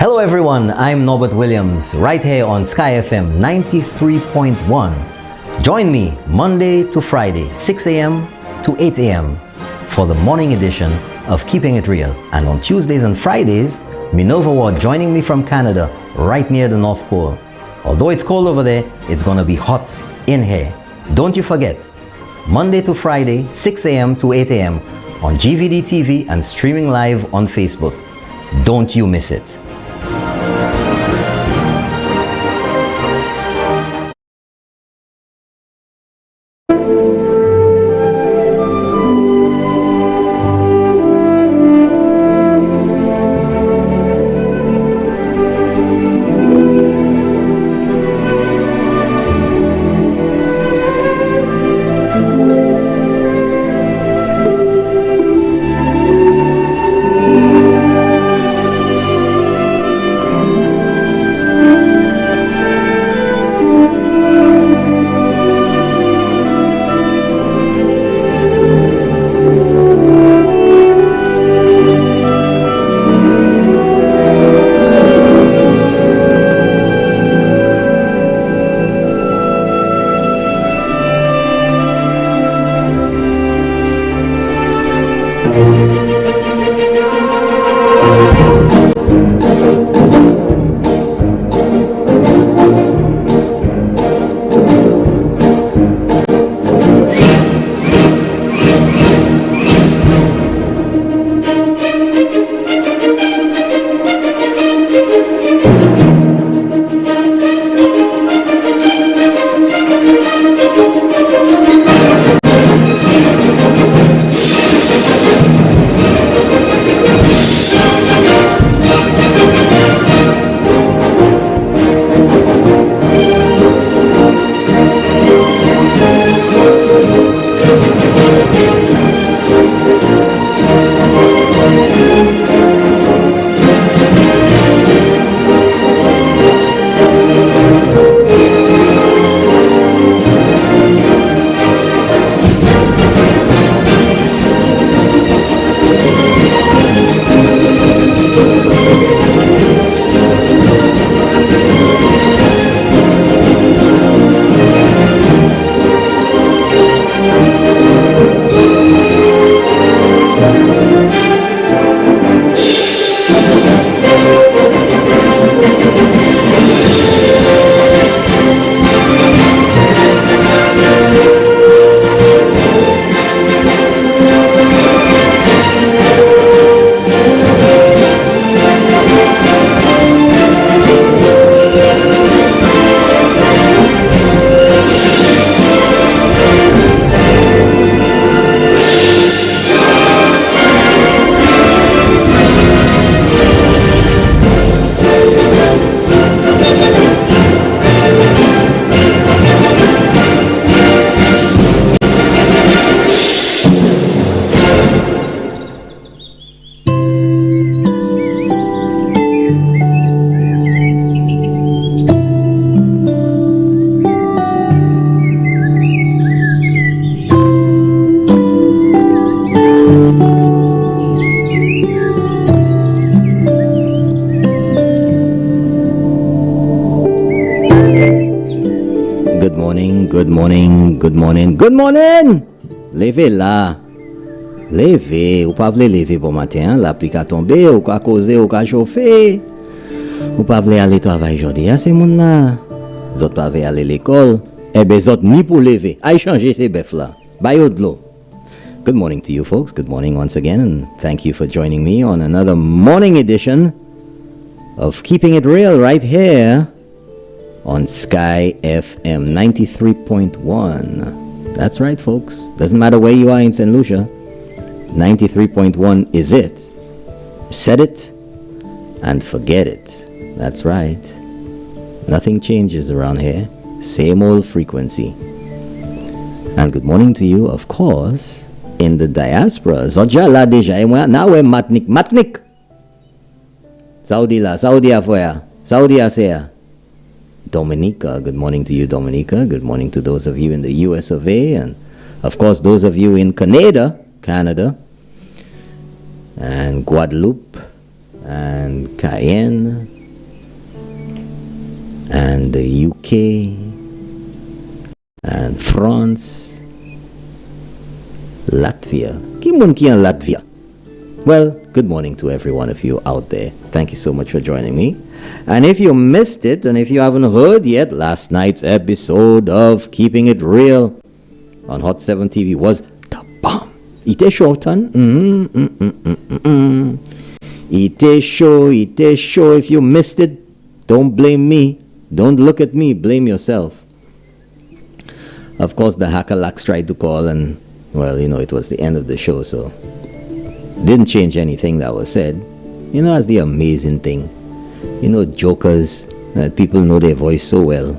Hello everyone, I'm Norbert Williams, right here on Sky FM 93.1. Join me Monday to Friday, 6 a.m. to 8 a.m. for the morning edition of Keeping It Real. And on Tuesdays and Fridays, Minerva Ward joining me from Canada, right near the North Pole. Although it's cold over there, it's gonna be hot in here. Don't you forget, Monday to Friday, 6 a.m. to 8 a.m. on GVD TV and streaming live on Facebook. Don't you miss it. Good morning! Levez là. Levez. Ou pas vle lever pour matin, la pluie a tombé, ou ka causer, ou ka chauffer. Ou pas vle aller travailler aujourd'hui, c'est moun là. Zot pas vle aller l'école. Eh ben zot ni pour lever. Aïe changer ces bœufs là. Ba yo de l'eau. Good morning to you folks. Good morning once again, and thank you for joining me on another morning edition of Keeping It Real right here on Sky FM 93.1. That's right, folks. Doesn't matter where you are in St. Lucia. 93.1 is it. Set it and forget it. That's right. Nothing changes around here. Same old frequency. And good morning to you, of course, in the diaspora. Zodja la deja. Now we're Matnik. Matnik! Saudi la. Saudi afoya. Saudi asea. Dominica. Good morning to you, Dominica. Good morning to those of you in the US of A, and of course those of you in Canada, and Guadeloupe, and Cayenne, and the UK and France, Latvia. Kimunki and Latvia. Well, good morning to every one of you out there. Thank you so much for joining me. And if you missed it, and if you haven't heard yet, last night's episode of Keeping It Real on Hot 7 TV was the bomb. Ite show, ton. Ite show. If you missed it, don't blame me. Don't look at me. Blame yourself. Of course, the Hackalacks tried to call, and, well, it was the end of the show, so didn't change anything that was said. That's the amazing thing. Jokers, that people know their voice so well,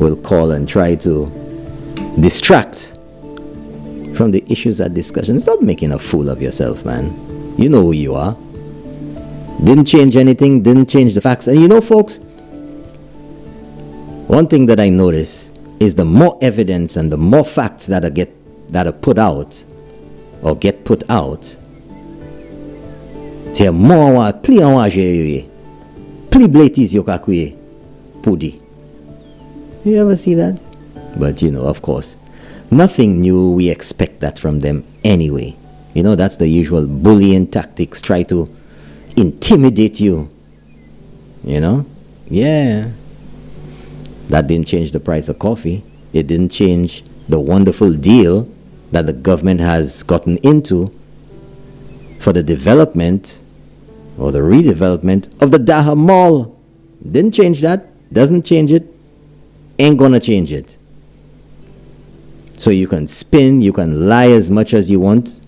will call and try to distract from the issues at discussion. Stop making a fool of yourself, man. You know who you are. Didn't change anything, didn't change the facts. And folks, one thing that I notice is the more evidence and the more facts that are put out or get put out, c'est more pli enragé, pli blétis yo kakouye, poudi. You ever see that? But of course, nothing new. We expect that from them anyway. That's the usual bullying tactics. Try to intimidate you. Yeah. That didn't change the price of coffee. It didn't change the wonderful deal that the government has gotten into for the development or the redevelopment of the Daha Mall. Didn't change that. Doesn't change it. Ain't gonna change it. So you can spin, you can lie as much as you want,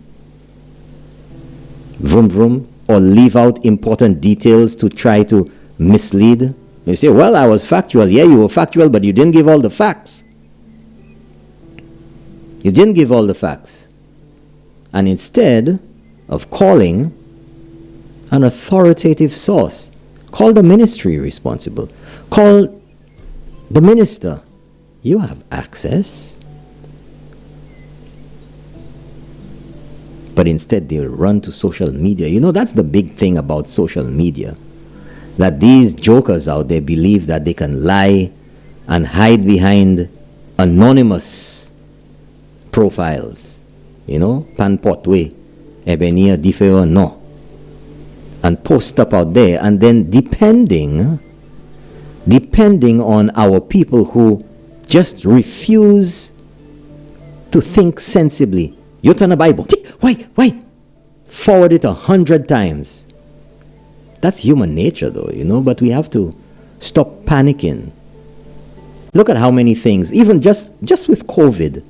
vroom vroom, or leave out important details to try to mislead. You say, well, I was factual. Yeah, you were factual, but you didn't give all the facts. You didn't give all the facts. And instead of calling an authoritative source, call the ministry responsible. Call the minister. You have access. But instead they'll run to social media. That's the big thing about social media. That these jokers out there believe that they can lie and hide behind anonymous profiles. Panpotwe, Ebenia Difero no. And post up out there, and then depending on our people who just refuse to think sensibly. You turn a Bible. Wait. Forward it 100 times. That's human nature though, but we have to stop panicking. Look at how many things, even just with COVID,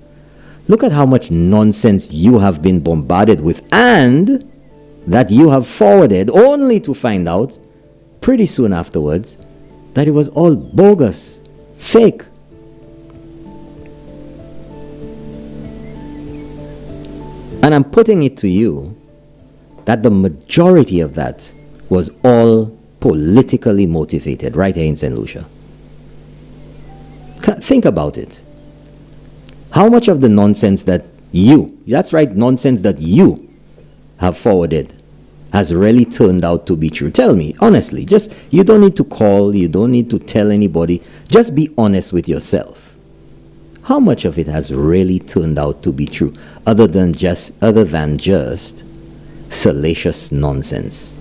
look at how much nonsense you have been bombarded with and that you have forwarded, only to find out pretty soon afterwards that it was all bogus, fake. And I'm putting it to you that the majority of that was all politically motivated right here in St. Lucia. Think about it. How much of the nonsense that nonsense that you have forwarded has really turned out to be true? Tell me, honestly. You don't need to call, you don't need to tell anybody. Just be honest with yourself. How much of it has really turned out to be true, other than just salacious nonsense?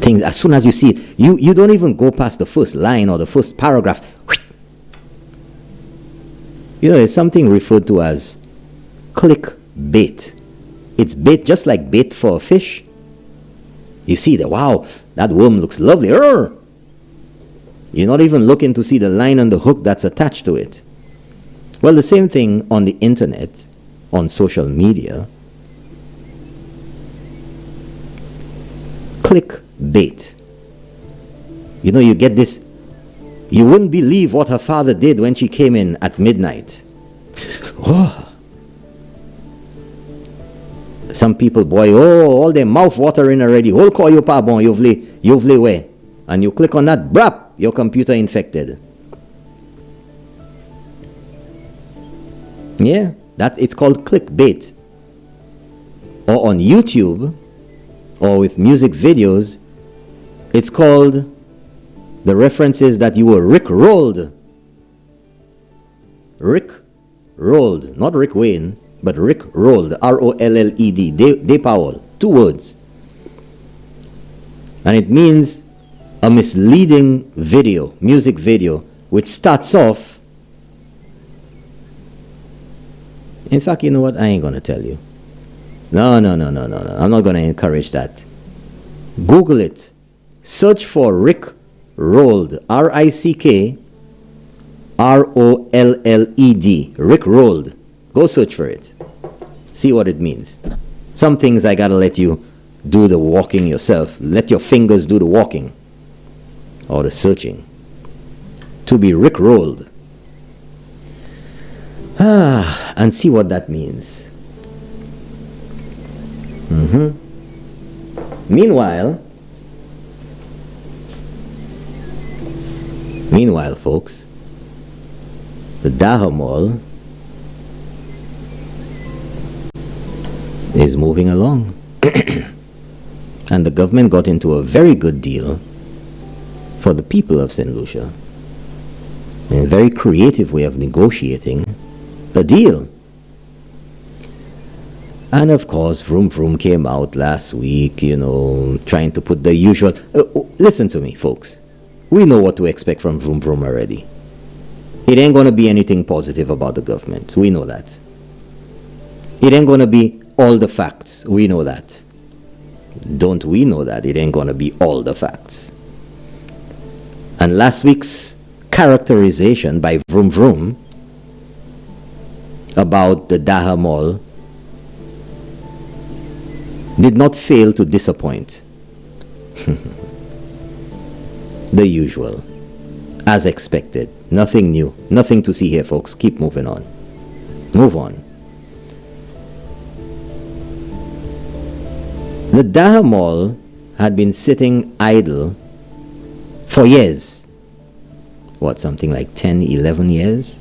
Things, as soon as you see it, you don't even go past the first line or the first paragraph. There's something referred to as clickbait. It's bait, just like bait for a fish. You see wow, that worm looks lovely. You're not even looking to see the line and the hook that's attached to it. Well, the same thing on the internet, on social media. Clickbait. You get this. You wouldn't believe what her father did when she came in at midnight. Some people, all their mouth watering already. Whole call you pa bon, you've way. And you click on that, brap, your computer infected. Yeah, it's called clickbait. Or on YouTube, or with music videos, it's called The reference is that you were Rick-rolled. Rick-rolled. Not Rick Wayne, but Rick-rolled. R-O-L-L-E-D. Day Powell. 2 words. And it means a misleading video, music video, which starts off. In fact, you know what? I ain't going to tell you. No. I'm not going to encourage that. Google it. Search for Rick-rolled. R-I-C-K-R-O-L-L-E-D. Rick-rolled. Go search for it. See what it means. Some things I got to let you do the walking yourself. Let your fingers do the walking or the searching. To be Rick-rolled. And see what that means. Meanwhile, folks, the Daha Mall is moving along. And the government got into a very good deal for the people of St. Lucia. In a very creative way of negotiating a deal. And of course, Vroom Vroom came out last week, trying to put the usual... listen to me, folks. We know what to expect from Vroom Vroom already. It ain't going to be anything positive about the government. We know that. It ain't going to be all the facts. We know that. Don't we know that? It ain't going to be all the facts. And last week's characterization by Vroom Vroom about the Daha Mall did not fail to disappoint. The usual. As expected. Nothing new. Nothing to see here, folks. Keep moving on. Move on. The Daha Mall had been sitting idle for years. What, something like 10, 11 years?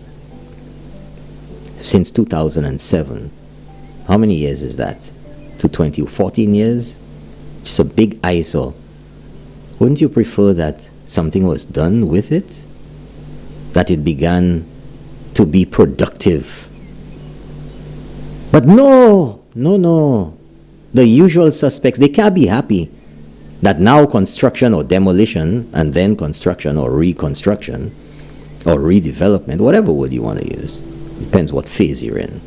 Since 2007. How many years is that? To 20, 14 years? Just a big eyesore. Wouldn't you prefer that something was done with it? That it began to be productive? But no. The usual suspects, they can't be happy that now construction or demolition and then construction or reconstruction or redevelopment, whatever word you want to use, depends what phase you're in.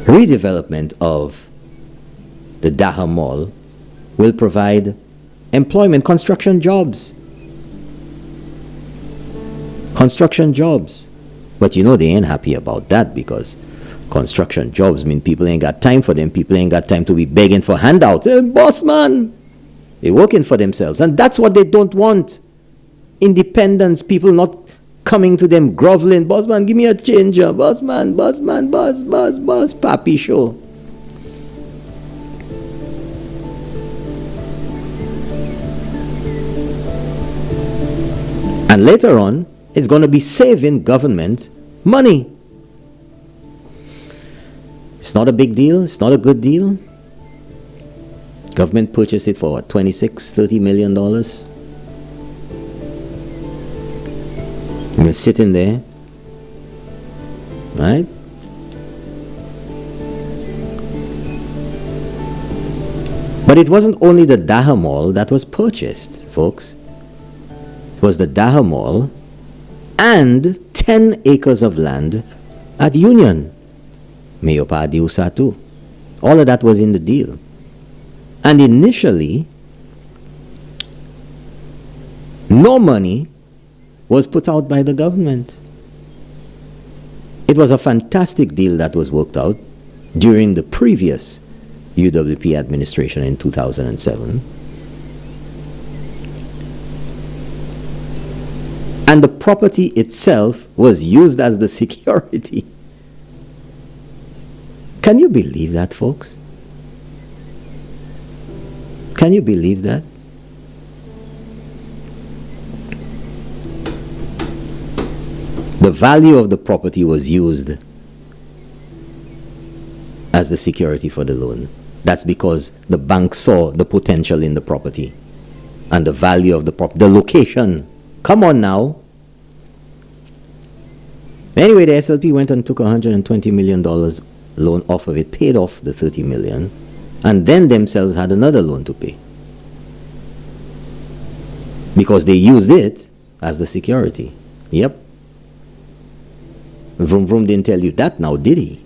Redevelopment of the Daha Mall will provide employment, construction jobs. Construction jobs. But they ain't happy about that, because construction jobs mean people ain't got time for them. People ain't got time to be begging for handouts. Hey, boss man! They're working for themselves. And that's what they don't want. Independence, people not coming to them groveling. Boss man, give me a changer. Boss man, boss, papi show. And later on, it's going to be saving government money. It's not a big deal. It's not a good deal. Government purchased it for what, $26-30 million? And you're sitting there, right? But it wasn't only the Daha Mall that was purchased, folks. It was the Daha Mall and 10 acres of land at Union. Meopa Diusatu. All of that was in the deal. And initially, no money was put out by the government. It was a fantastic deal that was worked out during the previous UWP administration in 2007. And the property itself was used as the security. Can you believe that, folks? Can you believe that? The value of the property was used as the security for the loan. That's because the bank saw the potential in the property. and the value of the property, the location. Come on now. Anyway, the SLP went and took $120 million loan off of it, paid off the $30 million, and then themselves had another loan to pay. Because they used it as the security. Yep. Vroom Vroom didn't tell you that now, did he?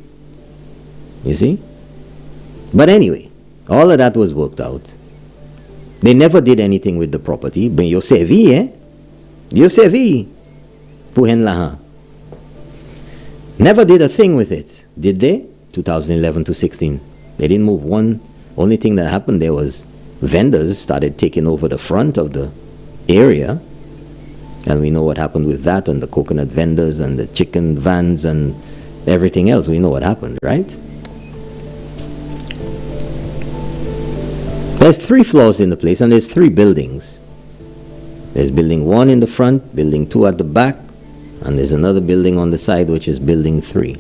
You see? But anyway, all of that was worked out. They never did anything with the property. Ben yo servi, eh? Yo servi. Pour hen la. Never did a thing with it, did they? 2011 to 16. They didn't move one. Only thing that happened there was vendors started taking over the front of the area. And we know what happened with that, and the coconut vendors and the chicken vans and everything else. We know what happened, right? There's 3 floors in the place, and there's 3 buildings. There's building 1 in the front, building 2 at the back, and there's another building on the side, which is building 3.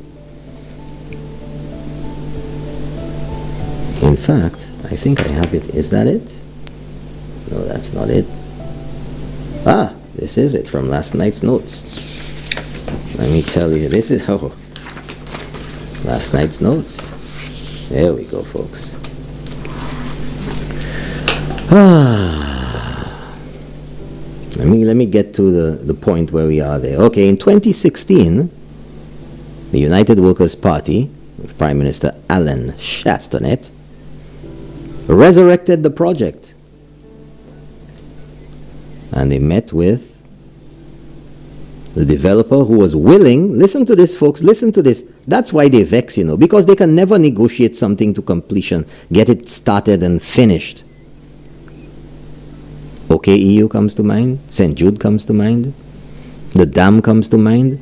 In fact, I think I have it. Is that it? No, that's not it. Ah, this is it from last night's notes. Let me tell you, this is last night's notes. There we go, folks. Let me get to the point where we are there. Okay, in 2016, the United Workers' Party, with Prime Minister Alan Chastanet, resurrected the project. And they met with the developer who was willing. Listen to this, folks, listen to this. That's why they vex, you know, because they can never negotiate something to completion, get it started and finished. OKEU comes to mind, St. Jude comes to mind, the dam comes to mind,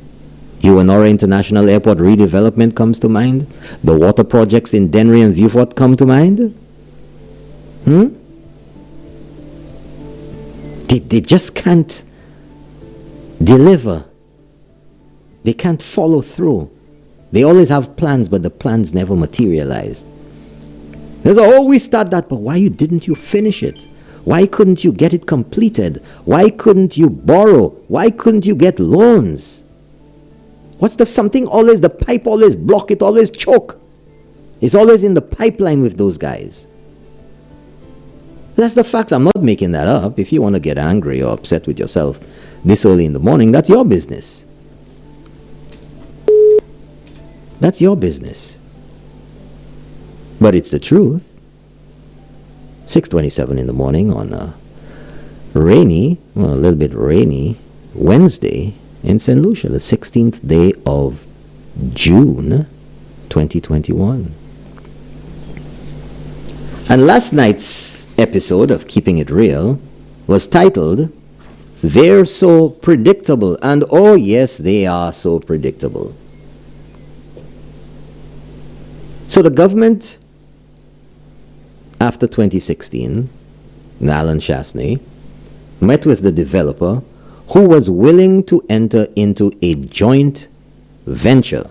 Uwanora International Airport redevelopment comes to mind, the water projects in Dennery and Vieux Fort come to mind. They just can't deliver. They can't follow through. They always have plans, but the plans never materialize. There's we start that, but why didn't you finish it? Why couldn't you get it completed? Why couldn't you borrow? Why couldn't you get loans? What's the pipe always block, it always choke. It's always in the pipeline with those guys. That's the facts. I'm not making that up. If you want to get angry or upset with yourself this early in the morning, that's your business. That's your business. But it's the truth. 6:27 in the morning on a little bit rainy Wednesday in St. Lucia, the 16th day of June 2021. And last night's episode of Keeping It Real was titled, They're So Predictable. And oh yes, they are so predictable. So the government, after 2016, Alan Chastanet met with the developer who was willing to enter into a joint venture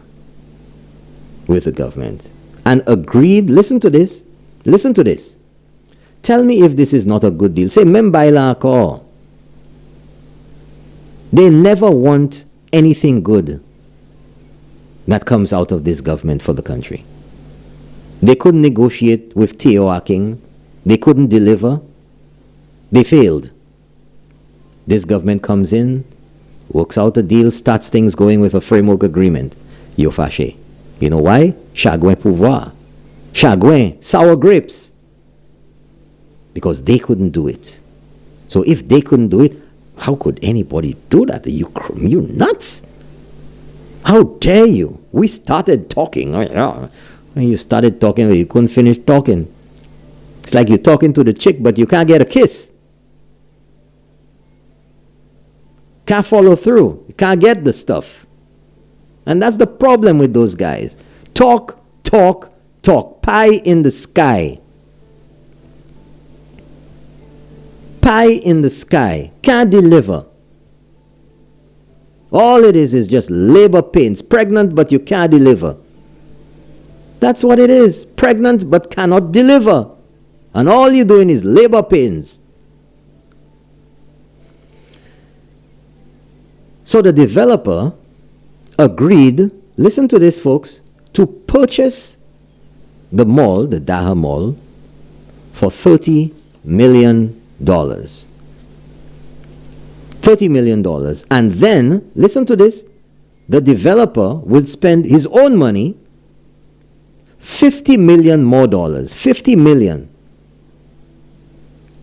with the government and agreed, listen to this, tell me if this is not a good deal. Say, Membaila Akor. They never want anything good that comes out of this government for the country. They couldn't negotiate with Theo Aking. They couldn't deliver. They failed. This government comes in, works out a deal, starts things going with a framework agreement. Yo fâché. You know why? Chagouin pouvoir. Chagouin, sour grapes. Because they couldn't do it. So if they couldn't do it, how could anybody do that? Are you nuts? How dare you? We started talking. When you started talking, you couldn't finish talking. It's like you're talking to the chick, but you can't get a kiss. Can't follow through. You can't get the stuff. And that's the problem with those guys. Talk, talk, talk. Pie in the sky. Pie in the sky. Can't deliver. All it is just labor pains. Pregnant, but you can't deliver. That's what it is. Pregnant, but cannot deliver. And all you're doing is labor pains. So the developer agreed, listen to this, folks, to purchase the mall, the Daha Mall, for $30 million. $30 million. And then, listen to this, the developer will spend his own money, $50 million more, $50 million,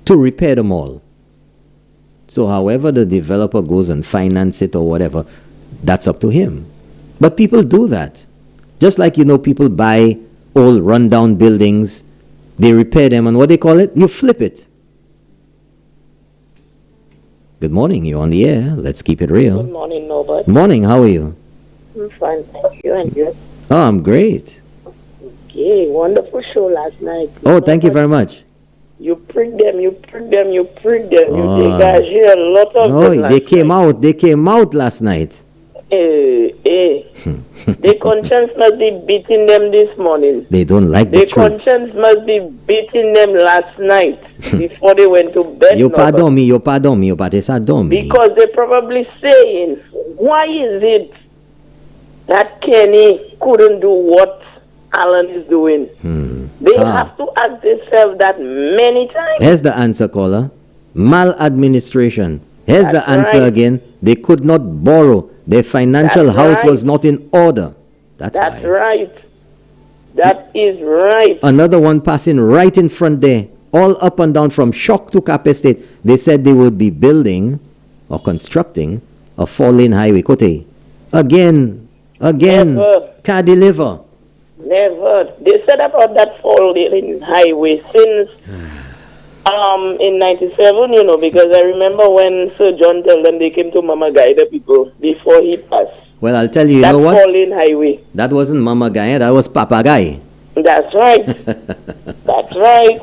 to repair the mall. So however the developer goes and finance it or whatever, that's up to him. But people do that. Just like, you know, people buy old rundown buildings, they repair them, and what they call it? You flip it. Good morning, you're on the air. Let's keep it real. Good morning, Norbert. Morning, how are you? I'm fine, thank you. And you? Oh, I'm great. Okay, wonderful show last night. Oh, thank you very much. You prick them, you prick them, you prick them. Oh. You guys hear a lot of them Oh, last they came night. out. They came out last night. The conscience must be beating them this morning. They don't like the The truth. conscience must be beating them last night before they went to bed. You Norbert. pardon me, you pardon me, you pardon me. Because they're probably saying, why is it that Kenny couldn't do what Alan is doing? They have to ask themselves that many times. Here's the answer, caller. Maladministration. Here's the That's answer right. again. They could not borrow. Their financial That's house right. was not in order. That's That's why. right. That is right. Another one passing right in front there, all up and down from Shock to Cap Estate. They said they would be building or constructing a 4-lane highway. Kote. Again, Never. can't deliver. Never. They said about that 4-lane highway since in 97, you know, because I remember when Sir John told them they came to Mama Guy, the people, before he passed. Well, I'll tell you, you That know what? 4-lane highway. That wasn't Mama Guy, that was Papa Guy. That's right. That's right.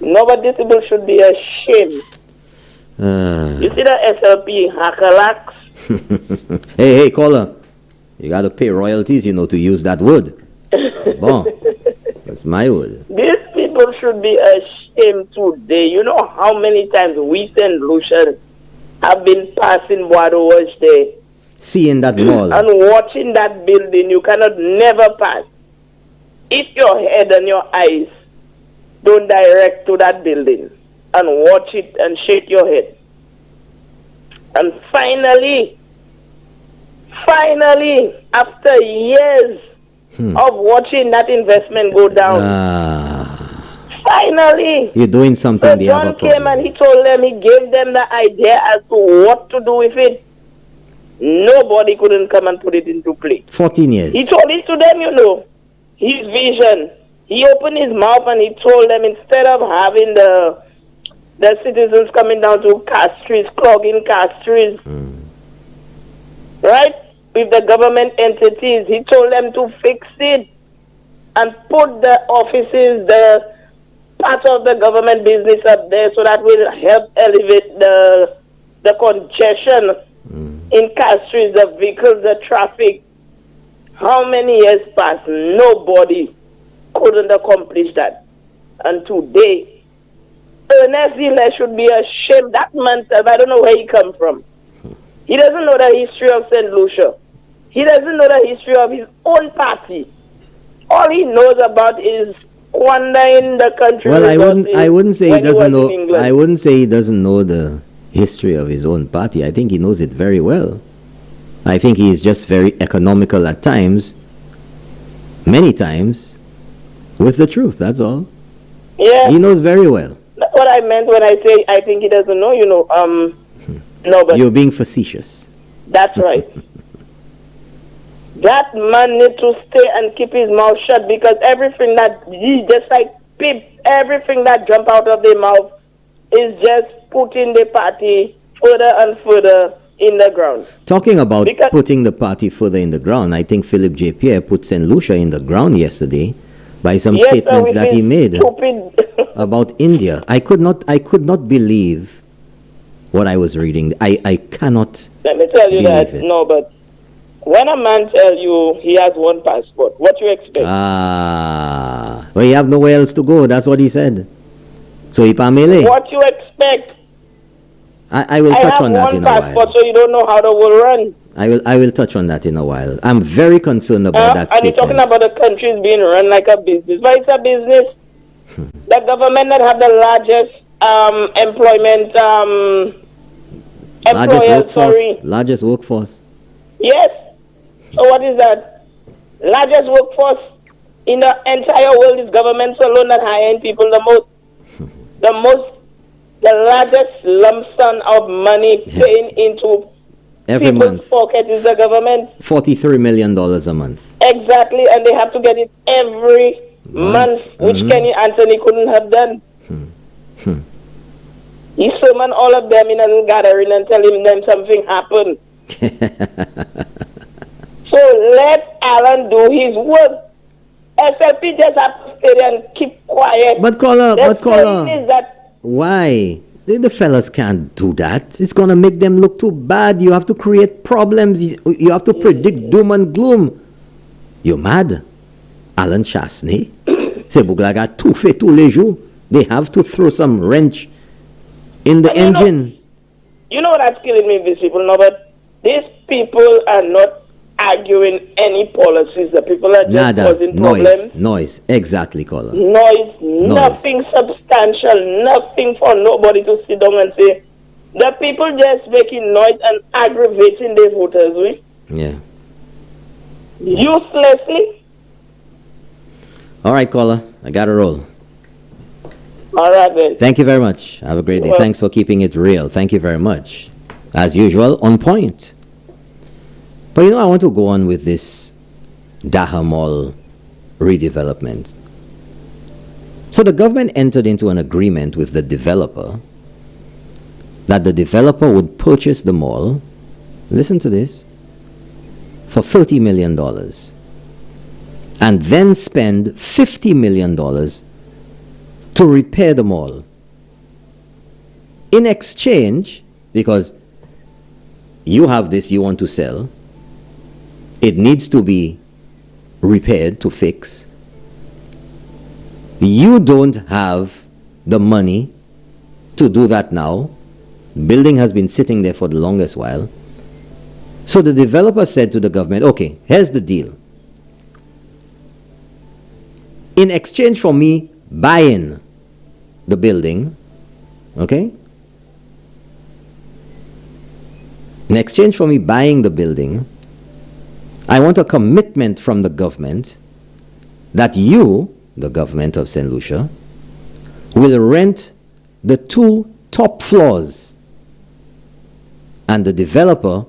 No, but these people should be ashamed. You see the SLP Hakalaks? Hey, caller. You got to pay royalties, you know, to use that wood. Bon. That's my wood. These people should be ashamed today. You know how many times we St. Lucian have been passing Bois there Seeing that mall. and watching that building. You cannot never pass. If your head and your eyes don't direct to that building and watch it and shake your head. And finally, after years of watching that investment go down, finally, You're doing something so the other John came and he told them, he gave them the idea as to what to do with it. Nobody couldn't come and put it into play. 14 years. He told it to them, you know, his vision. He opened his mouth and he told them, instead of having the citizens coming down to Castries, clogging Castries, right, with the government entities, he told them to fix it and put the offices, the part of the government business up there so that will help elevate the congestion in Castries, the vehicles, the traffic. How many years passed? Nobody couldn't accomplish that. And today, Ernest Hiller should be ashamed. That man, I don't know where he come from. He doesn't know the history of St. Lucia. He doesn't know the history of his own party. All he knows about is squandering the country. Well, I wouldn't say he when doesn't was know. in England. I wouldn't say he doesn't know the history of his own party. I think he knows it very well. I think he is just very economical at times, many times, with the truth. That's all. Yeah. He knows very well. That's what I meant when I say I think he doesn't know, you know. No, but You're being facetious. that's right. That man need to stay and keep his mouth shut, because everything that he just like peep, everything that jump out of their mouth is just putting the party further and further in the ground. Talking about Because- putting the party further in the ground, I think Philip J. Pierre put St. Lucia in the ground yesterday by some Yes, sir, statements with that he his made Stupid. about India. I could not believe what I was reading. I cannot. Let me tell you Believe that. it. No, but when a man tells you he has one passport, what you expect? Well, you have nowhere else to go. That's what he said. So Ipamele. What you expect? I will I touch have on that one in a passport, while. so you don't know how the world runs. I will touch on that in a while. I'm very concerned about that And you're statement. talking about the countries being run like a business. But it's a business. The government that have the largest Largest workforce. Yes. So what is that? Largest workforce in the entire world is governments alone that hire people the largest lump sum of money paying into Every people's month. pocket is the government. $43 million a month. Exactly, and they have to get it every month, which Kenny Anthony couldn't have done. He summoned all of them in a little gathering and telling them something happened. So let Alan do his work. SLP just have to stay there and keep quiet. But caller, Is that why? The fellas can't do that. It's going to make them look too bad. You have to create problems. You have to predict doom and gloom. You're mad. Alan Chastanet. C'est Bouglaga tout fait tous les jours. They have to throw some wrench in the engine. You know what's killing me, these people? No, but these people are not arguing any policies. The people are just causing problems. Noise. Exactly, caller. Noise. Nothing substantial. Nothing for nobody to sit down and say. The people just making noise and aggravating the voters. Yeah. Uselessly. All right, caller. I got to roll. All right, then. Thank you very much. Have a great day. Thanks for keeping it real. Thank you very much. As usual, on point. But I want to go on with this Daha Mall redevelopment. So the government entered into an agreement with the developer that the developer would purchase the mall, listen to this, for $30 million and then spend $50 million to repair the mall. In exchange, because you have this you want to sell, it needs to be repaired to fix. You don't have the money to do that now. Building has been sitting there for the longest while. So the developer said to the government, okay, here's the deal. In exchange for me buying the building, okay? In exchange for me buying the building, I want a commitment from the government that you, the government of St. Lucia, will rent the 2 top floors and the developer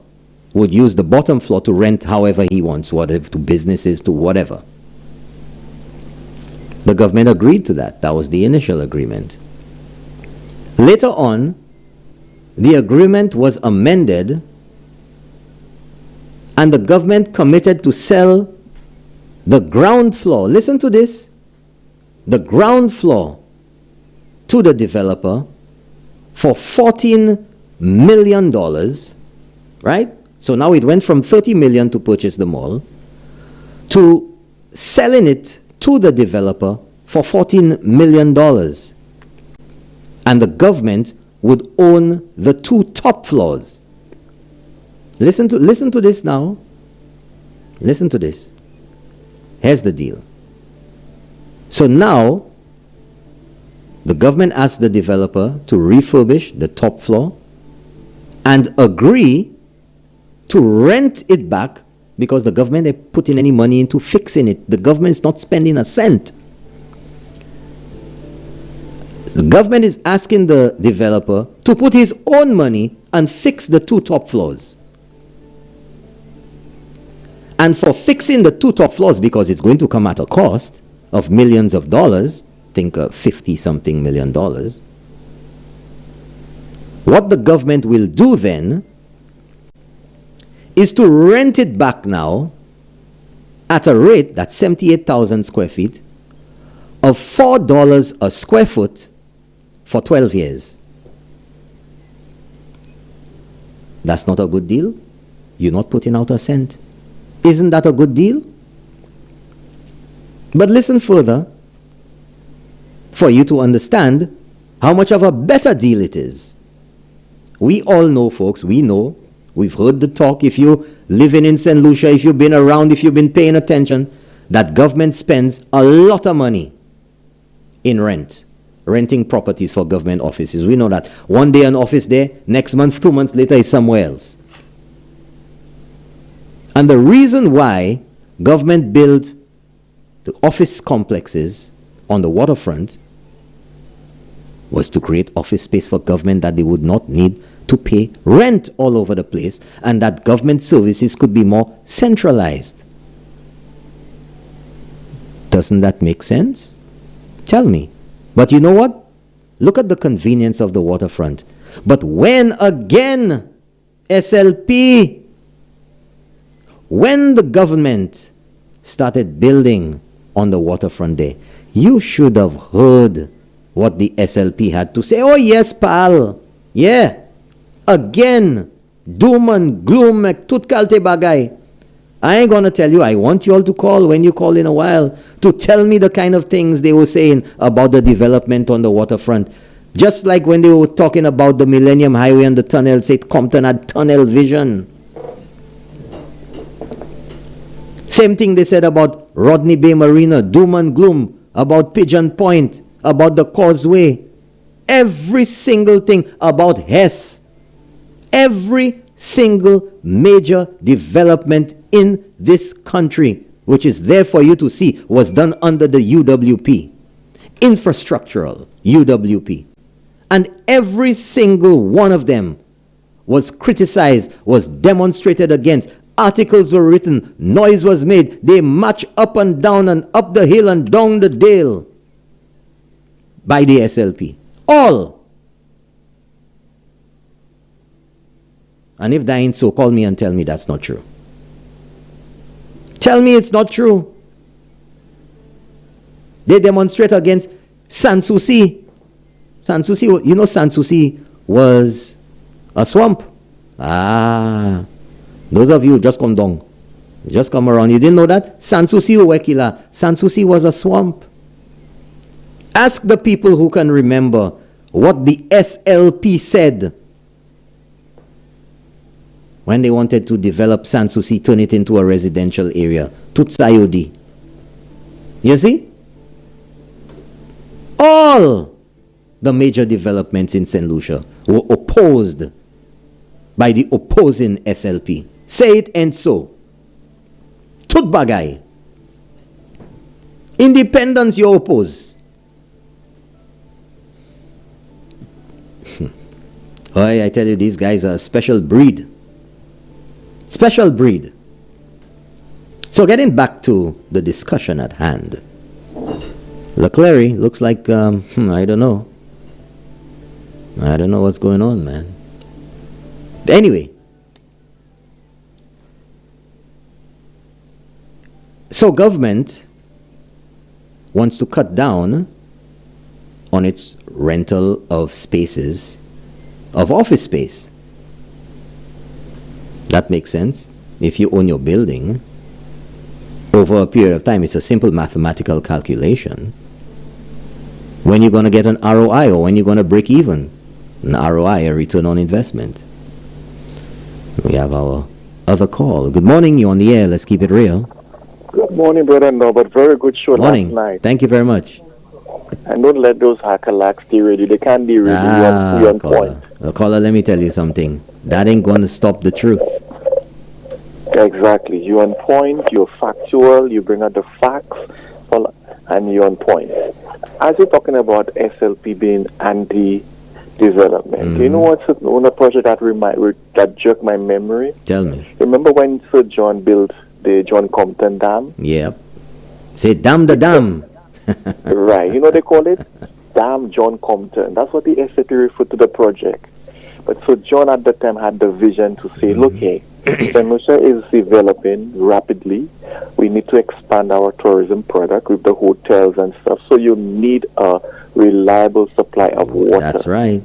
would use the bottom floor to rent however he wants, whatever, to businesses, to whatever. The government agreed to that. That was the initial agreement. Later on, the agreement was amended and the government committed to sell the ground floor. Listen to this. The ground floor to the developer for $14 million, right? So now it went from $30 million to purchase the mall to selling it to the developer for $14 million. And the government would own the 2 top floors. Listen to this now. Listen to this. Here's the deal. So now, the government asked the developer to refurbish the top floor and agree to rent it back because the government ain't putting any money into fixing it. The government is not spending a cent. The government is asking the developer to put his own money and fix the 2 top floors. And for fixing the 2 top floors, because it's going to come at a cost of millions of dollars, think 50-something million dollars, what the government will do then is to rent it back now at a rate, that's 78,000 square feet, of $4 a square foot for 12 years. That's not a good deal? You're not putting out a cent. Isn't that a good deal? But listen further for you to understand how much of a better deal it is. We all know, folks, we know. We've heard the talk. If you living in St. Lucia, if you've been around, if you've been paying attention, that government spends a lot of money in renting properties for government offices. We know that. One day an office there, next month, 2 months later is somewhere else. And the reason why government built the office complexes on the waterfront was to create office space for government that they would not need to pay rent all over the place, and that government services could be more centralized. Doesn't that make sense? Tell me. But you know what? Look at the convenience of the waterfront. But when again, SLP, when the government started building on the waterfront there, you should have heard what the SLP had to say. Oh yes, pal. Yeah. Again, doom and gloom, tut kalte bagay. I ain't gonna tell you. I want you all to call when you call in a while to tell me the kind of things they were saying about the development on the waterfront. Just like when they were talking about the Millennium Highway and the tunnel, say Compton had tunnel vision. Same thing they said about Rodney Bay Marina, doom and gloom, about Pigeon Point, about the causeway. Every single thing about Hess. Every single major development in this country, which is there for you to see, was done under the UWP. Infrastructural UWP. And every single one of them was criticized, was demonstrated against. Articles were written, noise was made. They march up and down and up the hill and down the dale by the SLP. All. And if that ain't so, call me and tell me that's not true. Tell me it's not true. They demonstrate against Sans Souci. Sans Souci, you know Sans Souci was a swamp. Ah, those of you who just come down, just come around, you didn't know that? Sans Souci Uwekila. Sans Souci was a swamp. Ask the people who can remember what the SLP said when they wanted to develop Sans Souci, turn it into a residential area. Tutsayodi. You see? All the major developments in St. Lucia were opposed by the opposing SLP. Say it and so. Tut bagay. Independence you oppose. Boy, I tell you, these guys are a special breed. Special breed. So getting back to the discussion at hand. Leclerc looks like, I don't know. I don't know what's going on, man. Anyway. So government wants to cut down on its rental of spaces, of office space. That makes sense. If you own your building, over a period of time, it's a simple mathematical calculation. When you're going to get an ROI, or when you're going to break even. An ROI, a return on investment. We have our other call. Good morning, you're on the air. Let's keep it real. Good morning, Brother Norbert. Very good show morning. Last night. Thank you very much. And don't let those hackalacks derail you. They can't derail you. You're on point. Caller, let me tell you something. That ain't going to stop the truth. Exactly. You're on point. You're factual. You bring out the facts. And you're on point. As you're talking about SLP being anti-development, you know what's on a project that jerked my memory? Tell me. Remember when Sir John built the John Compton Dam? Yep. Say dam the dam. Right. You know they call it? Dam John Compton. That's what the SLP referred to the project. But so John at the time had the vision to say, look, hey, St. Lucia is developing rapidly. We need to expand our tourism product with the hotels and stuff. So you need a reliable supply of water. That's right.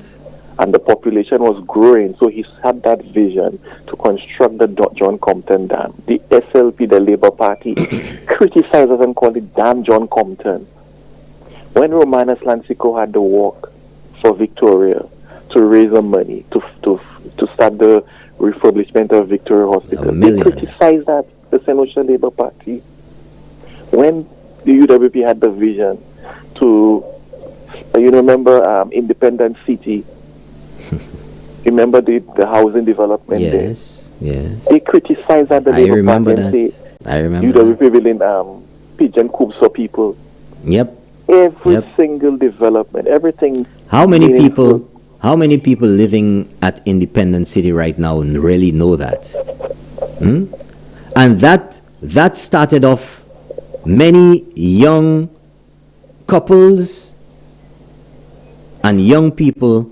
And the population was growing. So he had that vision to construct the John Compton Dam. The SLP, the Labour Party, criticized us and called it Dam John Compton. When Romanus Lancico had the walk for Victoria to raise the money to start the refurbishment of Victoria Hospital. $1 They million. criticized that, the St. Lucia Labour Party. When the UWP had the vision to, you remember Independence City? Remember the housing development there? Yes, yes. They criticized that the I Labour remember Party and that. say I remember that. UWP building pigeon coops for people. Yep. Every Yep. single development, everything. How many meaningful. people living at Independence City right now really know that? Hmm? And that started off many young couples and young people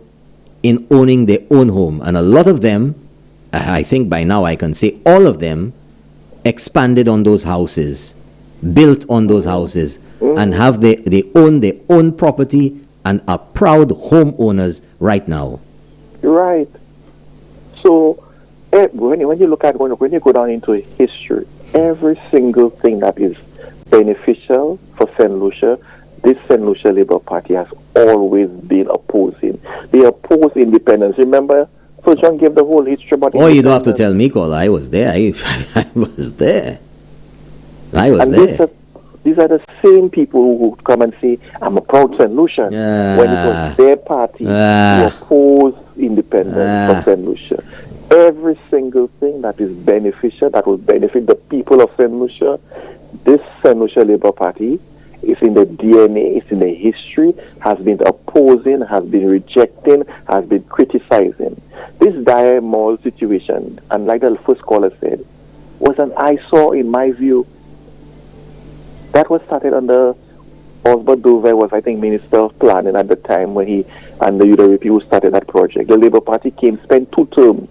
in owning their own home. And a lot of them, I think by now I can say all of them, expanded on those houses, built on those houses, and have they own their own property and are proud homeowners right now. Right. So when you look at when you go down into history, every single thing that is beneficial for St. Lucia, this St. Lucia Labour Party has always been opposing. They oppose independence. Remember, so John gave the whole history about Oh, you don't have to independence. tell me, Cole. I was there. I was there. I was And there. these are the same people who would come and say, I'm a proud St. Lucian, when it was their party who opposed independence for St. Lucia. Every single thing that is beneficial, that will benefit the people of St. Lucia, this St. Lucia Labour Party is in the DNA, it's in the history, has been opposing, has been rejecting, has been criticizing. This Dire Mall situation, and like the first caller said, was an eyesore in my view. That was started under Osbert Dover was, I think, Minister of Planning at the time when he and the UWP who started that project. The Labour Party came, spent 2 terms.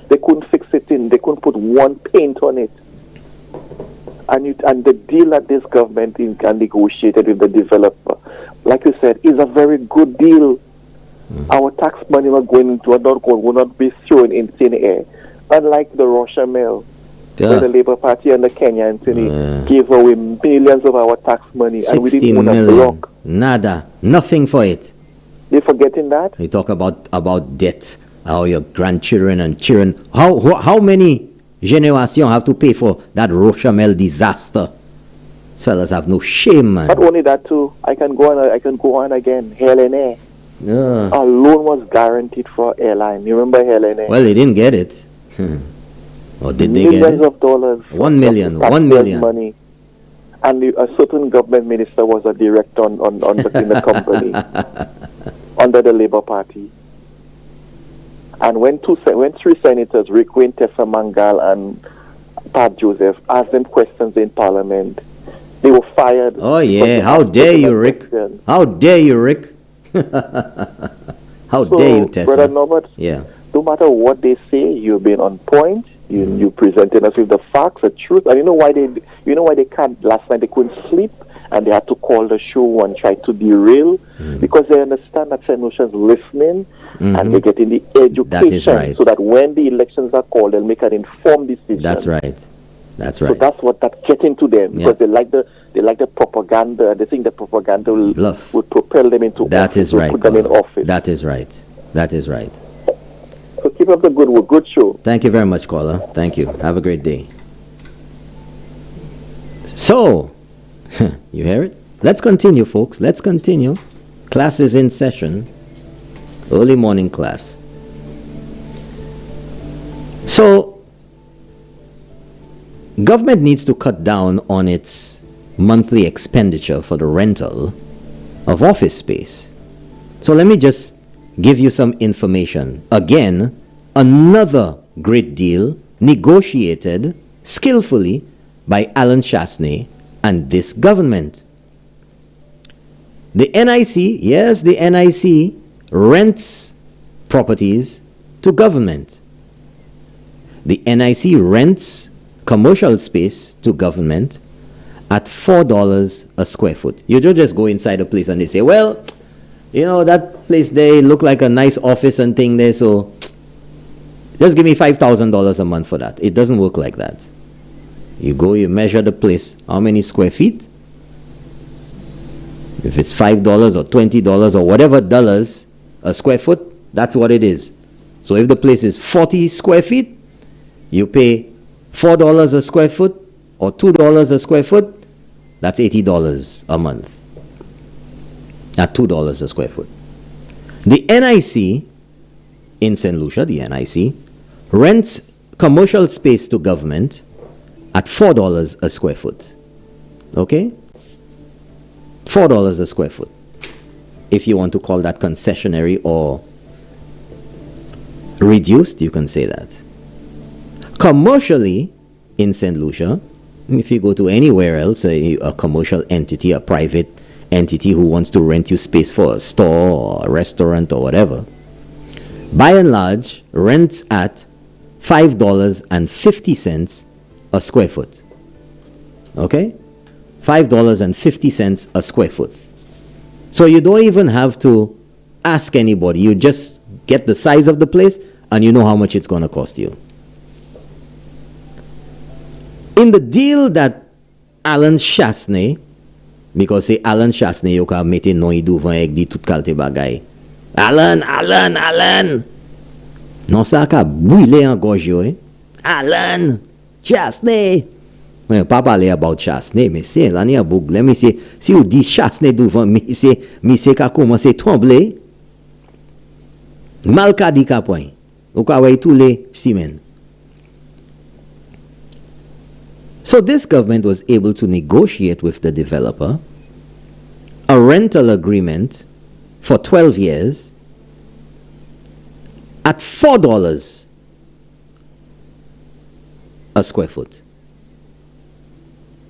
They couldn't fix it in. They couldn't put one paint on it. And the deal that this government negotiated with the developer, like you said, is a very good deal. Our tax money will not be thrown in thin air. Unlike the Russia Mill, where the Labour Party and the Kenya gave away millions of our tax money and we 60 didn't own a million. block. Nada. Nothing for it. They're forgetting that? You talk about debt. How your grandchildren and children. How many generations have to pay for that Rochamel disaster? These fellas have no shame, man. Not only that too, I can go on again. Helen Air. Yeah. Our loan was guaranteed for airline. You remember Helen Air? Well, they didn't get it. Or did they get Millions it? of dollars. 1 million. of 1 million. money. And a certain government minister was a director in the company under the Labour Party. And when 3 senators, Rick Wayne, Tessa Mangal, and Pat Joseph, asked them questions in Parliament, they were fired. Oh, because yeah. they How asked dare you, personal Rick? questions. How dare you, Rick? How dare you, Tessa? Brother Norbert, Yeah. no matter what they say, you've been on point. You presented us with the facts, the truth, and you know why they can't. Last night they couldn't sleep, and they had to call the show and try to derail because they understand that St. Lucia's listening and they're getting the education, That is right. so that when the elections are called, they'll make an informed decision. That's right. That's So right. that's getting to them because they like the propaganda. They think the propaganda will propel them into That office, is will right. put them in Carlo. office. That is right. That is right. So keep up the good work. Good show. Thank you very much, caller. Thank you. Have a great day. So, you hear it? Let's continue, folks. Let's continue. Class is in session. Early morning class. So, government needs to cut down on its monthly expenditure for the rental of office space. So let me just give you some information. Again, another great deal negotiated skillfully by Alan Chasney and this government. The NIC, yes, the NIC rents properties to government. The NIC rents commercial space to government at $4 a square foot. You don't just go inside a place and they say, well, you know, that place there look like a nice office and thing there, so just give me $5,000 a month for that. It doesn't work like that. You go, you measure the place, how many square feet? If it's $5 or $20 or whatever dollars a square foot, That's what it is. So if the place is 40 square feet, you pay $4 a square foot or $2 a square foot, that's $80 a month. At $2 a square foot. The NIC in St. Lucia, the NIC, rents commercial space to government at $4 a square foot. Okay? $4 a square foot. If you want to call that concessionary or reduced, you can say that. Commercially, in St. Lucia, if you go to anywhere else, a commercial entity, a private entity who wants to rent you space for a store or a restaurant or whatever, by and large, rents at $5.50 a square foot. Okay? $5.50 a square foot. So you don't even have to ask anybody. You just get the size of the place and you know how much it's going to cost you. In the deal that Alan Chasney, because c'est Alan Chasney yo ka mette non yi devant ek di tout kalte bagay. Alan! Non sa ka brûler en gorge yo, eh? Alan Chasney! Ouais, pas parler about Chasney, mais c'est là ni a bougle, mais c'est si vous dit Chasney devant mais c'est ka commencer trembler. Mal ka di ka point. Ou ka way tous les semaines. So this government was able to negotiate with the developer a rental agreement for 12 years at $4 a square foot.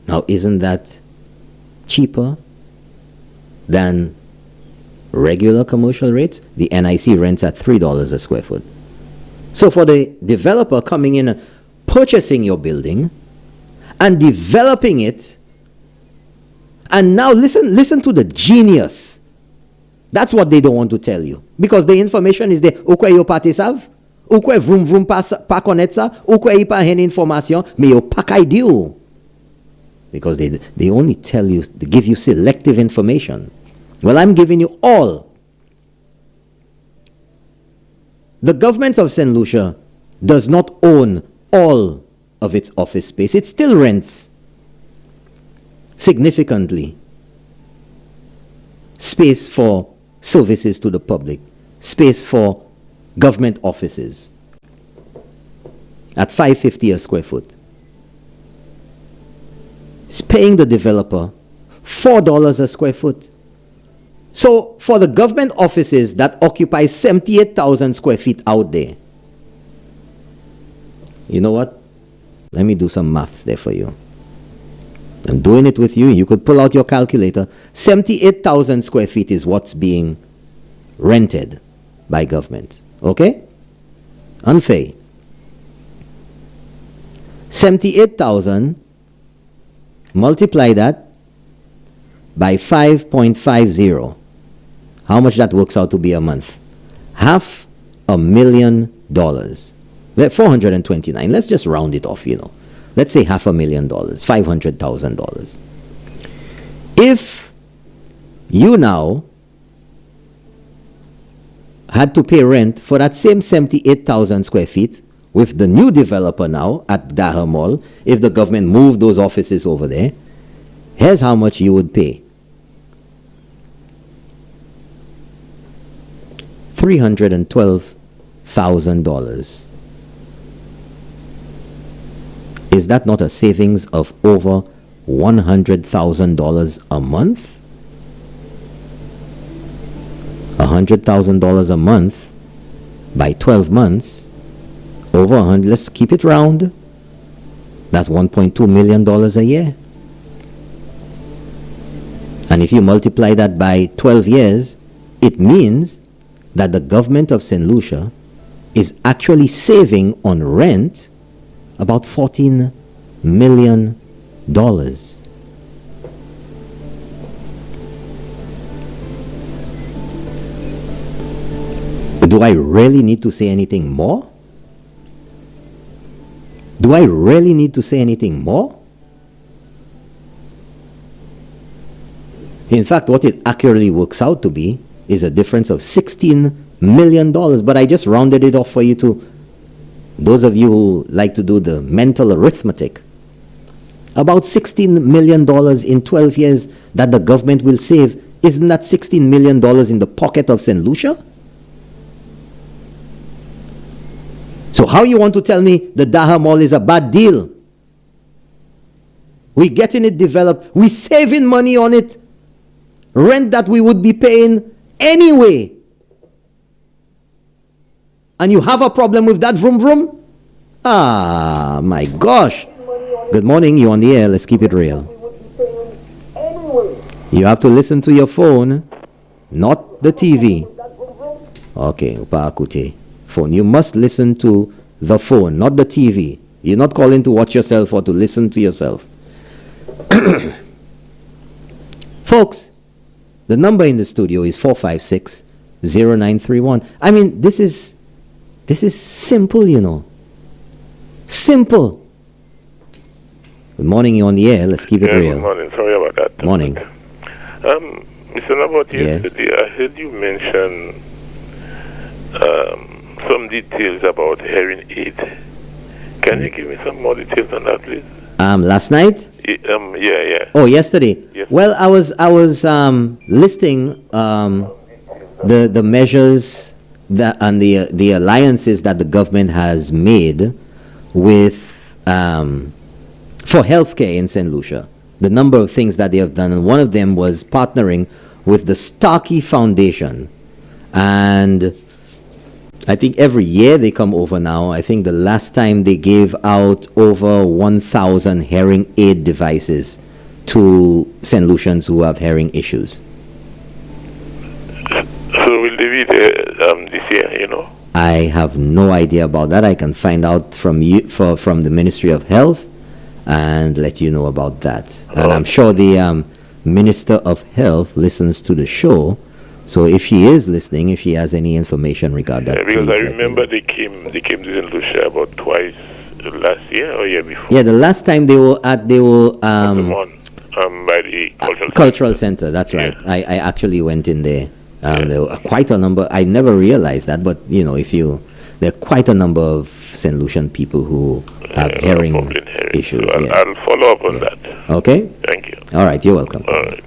Now, isn't that cheaper than regular commercial rates? The NIC rents at $3 a square foot. So for the developer coming in and purchasing your building and developing it, and now listen to the genius. That's what they don't want to tell you, because the information is there. Ou kwe yo pa te sav? Ou kwe vroom vroom pa konet sa? Ou kwe yi pa hen information? Me yo pa kay di ou. Because they only tell you, they give you selective information. Well, I'm giving you all. The government of St. Lucia does not own all of its office space. It still rents significantly space for services to the public, space for government offices at $5.50 a square foot. It's paying the developer $4 a square foot. So for the government offices that occupy 78,000 square feet out there, you know what? Let me do some maths there for you. I'm doing it with you. You could pull out your calculator. 78,000 square feet is what's being rented by government. Okay? Unfair. 78,000, multiply that by 5.50. How much that works out to be a month? $500,000. 429. Let's just round it off, you know. Let's say $500,000, $500,000. If you now had to pay rent for that same 78,000 square feet with the new developer now at Daha Mall, if the government moved those offices over there, here's how much you would pay. $312,000. Is that not a savings of over $100,000 a month? $100,000 a month by 12 months, over 100, let's keep it round. That's $1.2 million a year. And if you multiply that by 12 years, it means that the government of St. Lucia is actually saving on rent about $14 million. Do I really need to say anything more? Do I really need to say anything more? In fact, what it accurately works out to be is a difference of $16 million. But I just rounded it off for you to, those of you who like to do the mental arithmetic. About $16 million in 12 years that the government will save. Isn't that $16 million in the pocket of St. Lucia? So how you want to tell me the Daha Mall is a bad deal? We're getting it developed. We're saving money on it. Rent that we would be paying anyway. And you have a problem with that, vroom vroom? Ah, my gosh. Good morning, you're on the air. Let's keep it real. You have to listen to your phone, not the TV. Okay, Upakute. Phone. You must listen to the phone, not the TV. You're not calling to watch yourself or to listen to yourself. Folks, the number in the studio is 456-0931. I mean, this is simple, you know. Simple. Good morning, you're on the air. Let's keep it real. Good morning. Sorry about that. Morning. Mr. Nabot, yesterday I heard you mention some details about hearing aid. Can you give me some more details on that, please? Last night? Yeah. Oh, yesterday. Yes. Well, I was listing the measures that and the alliances that the government has made with for healthcare in St. Lucia. The number of things that they have done, and one of them was partnering with the Starkey Foundation, and I think every year they come over now. I think the last time they gave out over 1,000 hearing aid devices to St. Lucians who have hearing issues. So will they be there this year, you know? I have no idea about that. I can find out from you from the Ministry of Health and let you know about that. And I'm sure the Minister of Health listens to the show. So if she is listening, if she has any information regarding that, because I remember they came to St. Lucia about twice last year or year before. Yeah, the last time they were by the cultural center. That's right. I actually went in there. There were quite a number. I never realized that, but you know, there are quite a number of St. Lucian people who have hearing issues. So I'll follow up on that. Okay. Thank you. All right. You're welcome. All right.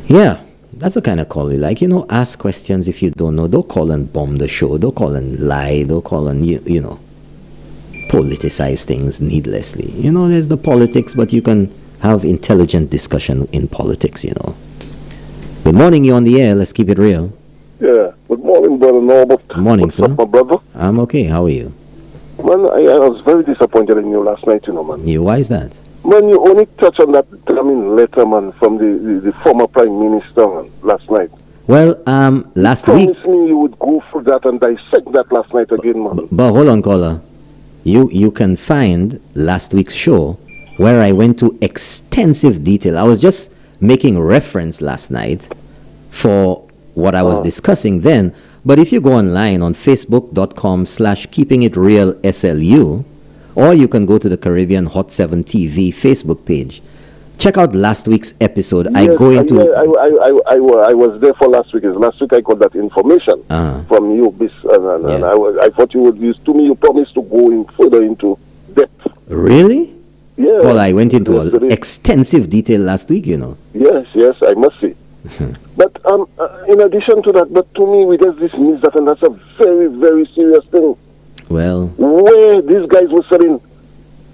Yeah. That's the kind of call we like. You know, ask questions if you don't know. Don't call and bomb the show. Don't call and lie. Don't call and, you know, politicize things needlessly. You know, there's the politics, but you can have intelligent discussion in politics, you know. Good morning, you're on the air. Let's keep it real. Yeah. Good morning, Brother Norbert. Good morning, sir. What's up, my brother? I'm okay. How are you? Man, I was very disappointed in you last night, you know, man. Why is that? Man, you only touched on that damning letter, man, from the former Prime Minister, man, last night. Well, last week... Promise me you would go through that and dissect that last night again, man. But hold on, caller. You can find last week's show where I went to extensive detail. I was just making reference last night for what I was discussing then. But if you go online on facebook.com/keepingitrealslu, or you can go to the Caribbean Hot 7 TV Facebook page. Check out last week's episode. Yes, I go into... I was there for last week. Last week I got that information from you. And I thought you would use to me. You promised to go in further into depth. Really? Yeah. Well, I went into extensive detail last week, you know. Yes, I must say. But in addition to that, but to me, we just dismiss that, and that's a very, very serious thing. Well, where these guys were selling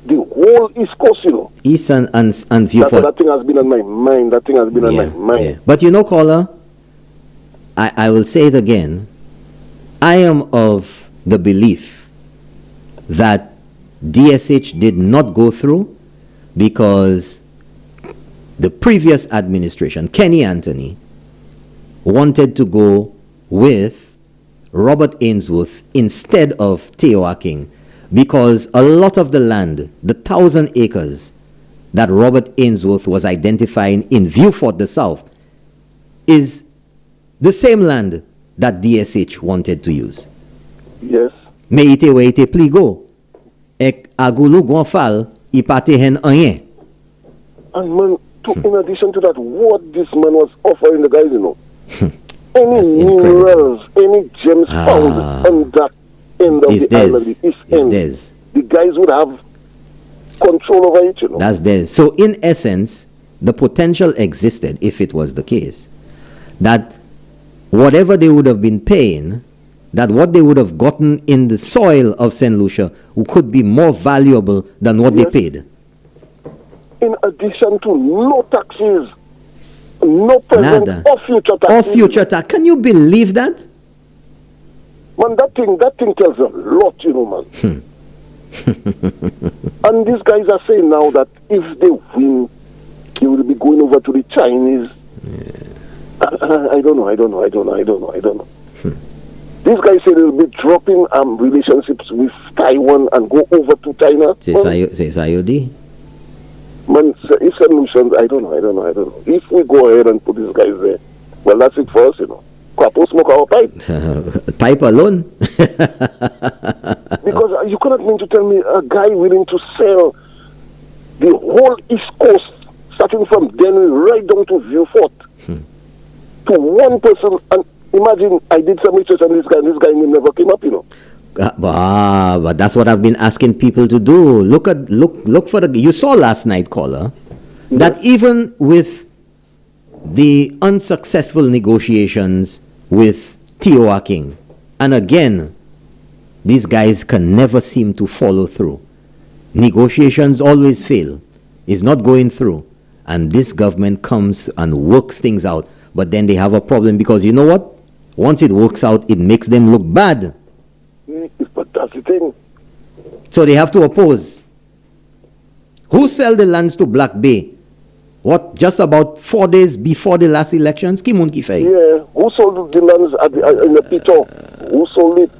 the whole East Coast, you know. East and Viewfort. That thing has been on my mind. Yeah. But you know, caller, I will say it again. I am of the belief that DSH did not go through because the previous administration, Kenny Anthony, wanted to go with Robert Ainsworth instead of Teoaking, because a lot of the land, the 1,000 acres that Robert Ainsworth was identifying in Viewfort, the South, is the same land that DSH wanted to use. Yes. Mais ite we ite pligo. Ek agulu gonfal, ipate hen anyen. And man, in addition to that, what this man was offering the guys, you know. any minerals, any gems found on that end of the island, the east end, the guys would have control over it, you know. That's theirs. So in essence, the potential existed, if it was the case, that whatever they would have been paying, that what they would have gotten in the soil of St. Lucia could be more valuable than what they paid. In addition to no taxes, no present or future taxes. Or future tax. Can you believe that? Man, that thing tells a lot, you know, man. And these guys are saying now that if they win, they will be going over to the Chinese. I don't know. These guys say they'll be dropping relationships with Taiwan and go over to China. Say Sayodi. Man, it's solutions. I don't know. If we go ahead and put these guys there, well, that's it for us, you know. Couple smoke our pipe. Pipe alone? Because you cannot mean to tell me a guy willing to sell the whole East Coast, starting from Denver right down to Vieux-Fort, to one person. And imagine I did some research on this guy never came up, you know. But that's what I've been asking people to do. Look for the. You saw last night, caller, that even with the unsuccessful negotiations with T.O. King, and again, these guys can never seem to follow through. Negotiations always fail. It's not going through, and this government comes and works things out. But then they have a problem because you know what? Once it works out, it makes them look bad. But that's the thing. So they have to oppose. Who sell the lands to Black Bay? What, just about 4 days before the last elections? Kimun Kifei? Yeah, who sold the lands in the Pito? Who sold it?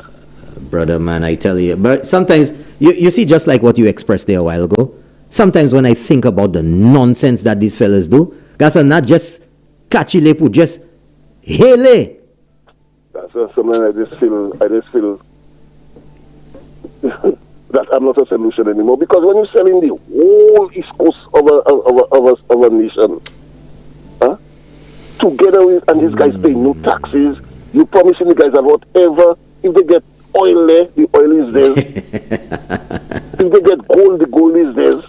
Brother, man, I tell you. But sometimes, you see, just like what you expressed there a while ago, sometimes when I think about the nonsense that these fellas do, guys are not just catchy lepu, just hele. That's something I just feel that I'm not a solution anymore, because when you're selling the whole East Coast of a nation, together with, and these guys pay no taxes, you promising the guys that whatever, if they get oil there, the oil is theirs. If they get gold, the gold is theirs.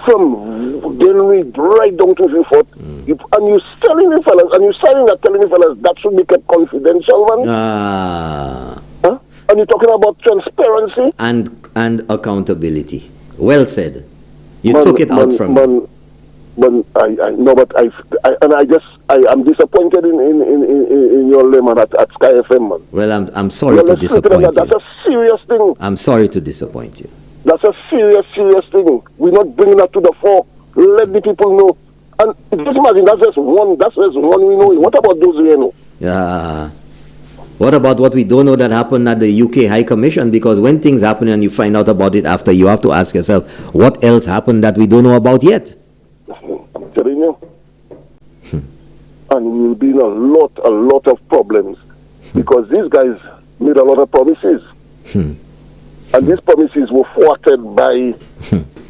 From January right down to Vieux-Fort, and you're selling the fellas, and you're telling the fellas that should be kept confidential, man. And you're talking about transparency and accountability. Well said. You took it out from me. I know, but I'm disappointed in your lemon at Sky FM, man. Well, I'm sorry to disappoint you. That's a serious thing. I'm sorry to disappoint you. That's a serious thing. We're not bringing that to the fore. Let the people know. And just imagine, that's just one we know. What about those we know? Yeah. What about what we don't know that happened at the UK High Commission? Because when things happen and you find out about it after, you have to ask yourself, what else happened that we don't know about yet? I'm telling you. And we'll be in a lot of problems because these guys made a lot of promises. And these promises were thwarted by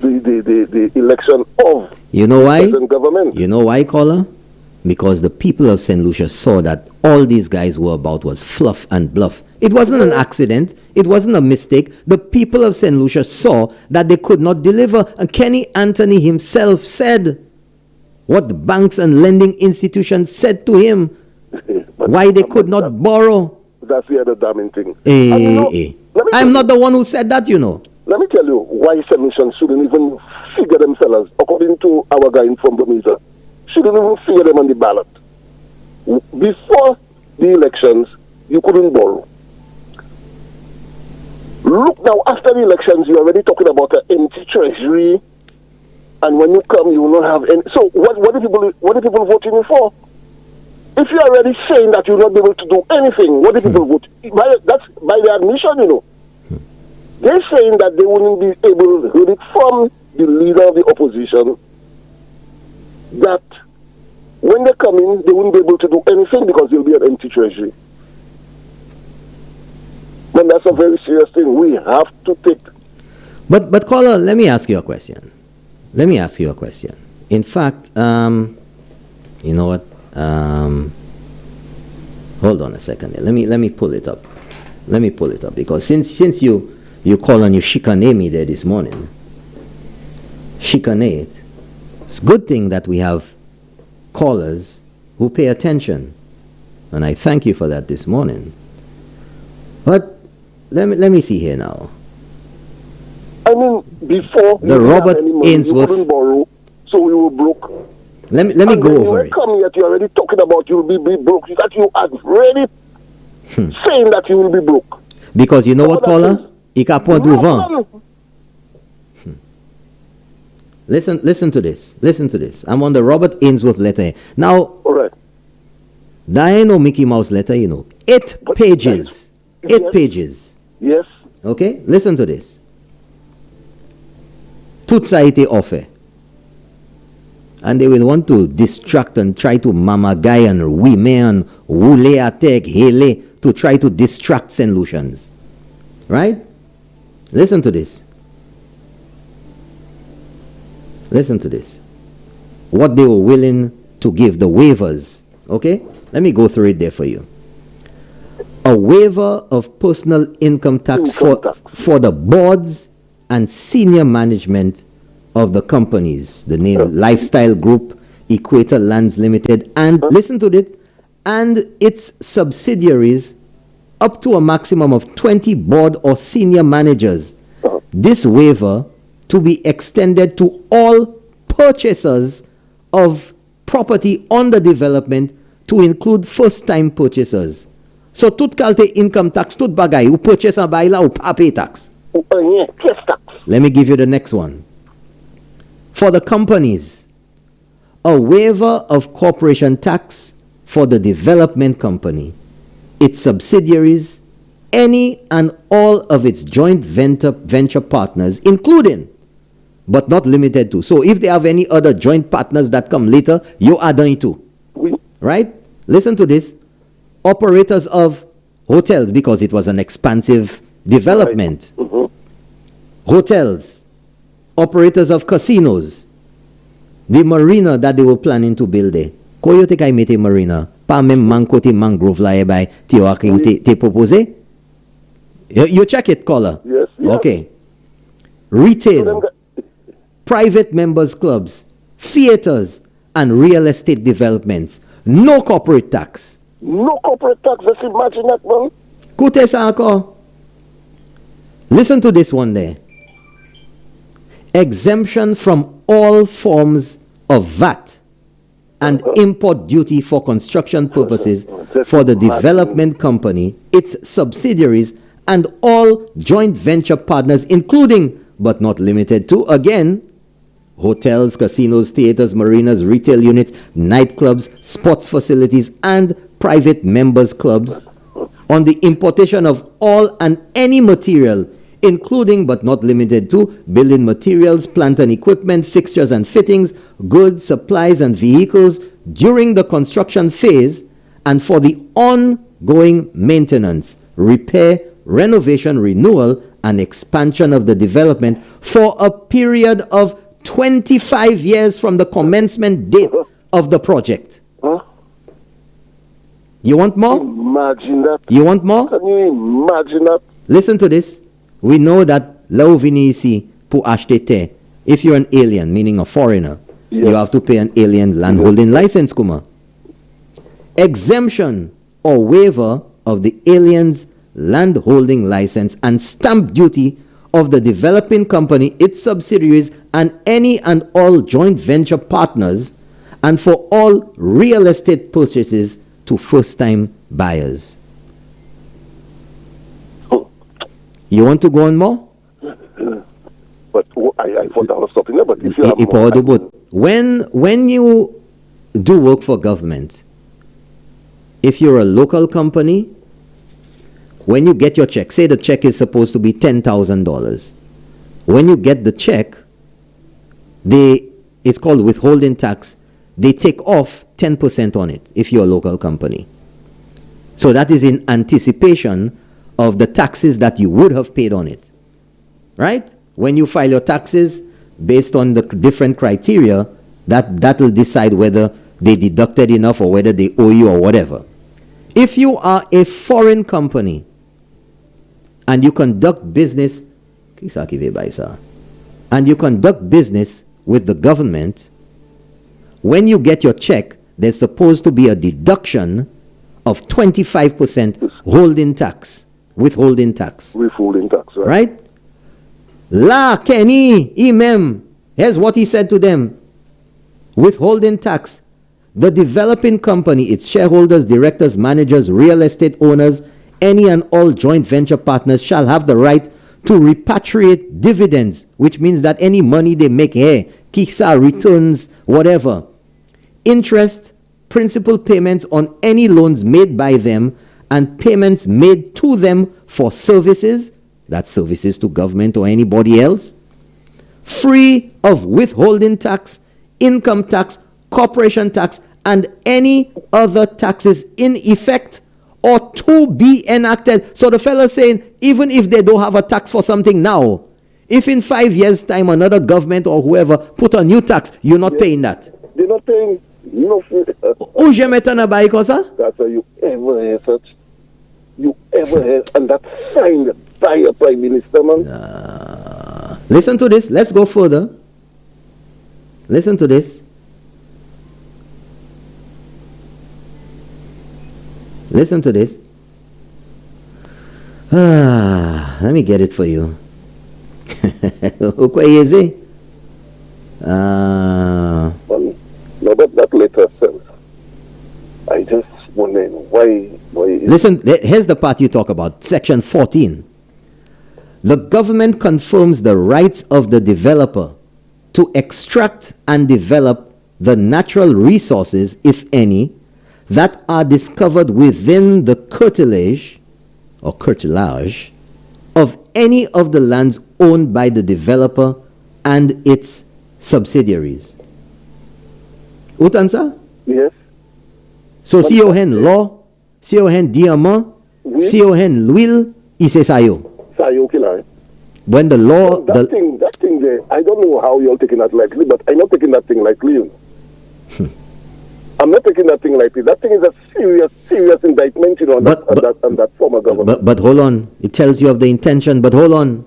the election of the present government. You know why, caller? Because the people of St. Lucia saw that all these guys were about was fluff and bluff. It wasn't an accident. It wasn't a mistake. The people of St. Lucia saw that they could not deliver. And Kenny Anthony himself said what the banks and lending institutions said to him, why they could not borrow. That's the other damning thing. I'm not the one who said that, you know. Let me tell you why St. Lucians shouldn't even figure themselves, according to our guy from Bermuda, shouldn't even figure them on the ballot. Before the elections, you couldn't borrow. Look now, after the elections, you're already talking about an empty treasury, and when you come, you will not have any. So what are people voting you for? If you're already saying that you'll not be able to do anything, what do people vote? That's by their admission, you know. They're saying that they wouldn't be able to hear it from the leader of the opposition that when they come in, they wouldn't be able to do anything because there'll be an empty treasury. But that's a very serious thing. We have to take. But caller, let me ask you a question. In fact, you know what? Hold on a second there. Let me pull it up. Let me pull it up, because since you call and you chicane me there this morning, chicane it. It's a good thing that we have callers who pay attention, and I thank you for that this morning. But let me see here now. I mean, before The we Robert had any money, Ainsworth- we couldn't borrow, so we were broke. Let me And go then over you it. come here, you're already talking about you'll be broke. That you are already saying that you will be broke. Because you know what, Other caller? things. Ika point du vent. No, Listen to this. Listen to this. I'm on the Robert Ainsworth letter. Now, all right. that ain't no Mickey Mouse letter, you know. 8 But pages. yes. 8 pages. Yes. Okay? Listen to this. Tout ça a été offert. And they will want to distract and try to mamagay and women, wule atek, hele, to try to distract St. Lucians. Right? Listen to this. Listen to this. What they were willing to give, the waivers. Okay? Let me go through it there for you. A waiver of personal income tax for the boards and senior management of the companies, the name Lifestyle Group, Equator Lands Limited, and listen to it, and its subsidiaries, up to a maximum of 20 board or senior managers. This waiver to be extended to all purchasers of property under development, to include first-time purchasers. So tout kalte income tax, tout bagay, ou purchase an bay la ou pa pay tax. Yeah, yes, tax. Let me give you the next one. For the companies, a waiver of corporation tax for the development company, its subsidiaries, any and all of its joint venture partners, including but not limited to. So if they have any other joint partners that come later, you add on it too. Oui. Right? Listen to this. Operators of hotels, because it was an expansive development. Hotels, operators of casinos, the marina that they were planning to build there. Koyo te kay mete marina, pa même man kote mangrove la e bay te waking te propose? You check it, caller. Yes, yes. Okay. So them Retail, guy- private members clubs, theaters, and real estate developments. No corporate tax. No corporate tax. Just imagine that, man. Koute sa anko. Listen to this one there. Exemption from all forms of VAT and import duty for construction purposes for the development company, its subsidiaries, and all joint venture partners, including but not limited to, again, hotels, casinos, theaters, marinas, retail units, nightclubs, sports facilities, and private members clubs, on the importation of all and any material, including but not limited to building materials, plant and equipment, fixtures and fittings, goods, supplies, and vehicles during the construction phase, and for the ongoing maintenance, repair, renovation, renewal, and expansion of the development for a period of 25 years from the commencement date of the project. Huh? You want more? Imagine that. You want more? Can you imagine that? Listen to this. We know that là où vini ici pour acheter terre, if you're an alien, meaning a foreigner, you have to pay an alien landholding license, kuma. Exemption or waiver of the alien's landholding license and stamp duty of the developing company, its subsidiaries, and any and all joint venture partners, and for all real estate purchases to first-time buyers. You want to go on more? But I thought that was something there. But if you have more, When you do work for government, if you're a local company, when you get your check, say the check is supposed to be $10,000. When you get the check, it's called withholding tax. They take off 10% on it if you're a local company. So that is in anticipation of the taxes that you would have paid on it. Right? When you file your taxes based on the different criteria, that will decide whether they deducted enough or whether they owe you or whatever. If you are a foreign company and you conduct business, and you conduct business with the government, when you get your check, there's supposed to be a deduction of 25% holding tax, withholding tax. Withholding tax, right? Right? La Kenny Imem. Here's what he said to them. Withholding tax. The developing company, its shareholders, directors, managers, real estate owners, any and all joint venture partners shall have the right to repatriate dividends, which means that any money they make here, kisa, returns, whatever, interest, principal payments on any loans made by them, and payments made to them for services, that's services to government or anybody else, free of withholding tax, income tax, corporation tax, and any other taxes in effect or to be enacted. So the fellow's saying, even if they don't have a tax for something now, if in 5 years' time another government or whoever put a new tax, you're not paying that. They're not paying. No. Ou jamais t'en as bail comme ça? That's how you ever heard such. You ever heard, and that's signed by a prime minister, man. Listen to this. Let's go further. Listen to this. Listen to this. Let me get it for you. No, but that letter says, I just wonder why listen, here's the part you talk about. Section 14. The government confirms the rights of the developer to extract and develop the natural resources, if any, that are discovered within the curtilage or curtilage of any of the lands owned by the developer and its subsidiaries. Utansa? Yes. So si yo hen law, si yo hen diamant, si yo hen l'huile, ise sayo. Sayo killer. When the law... That thing there, I don't know how you're taking that lightly, but I'm not taking that thing lightly. I'm not taking that thing lightly. That thing is a serious indictment, on that former government. But hold on. It tells you of the intention, but hold on.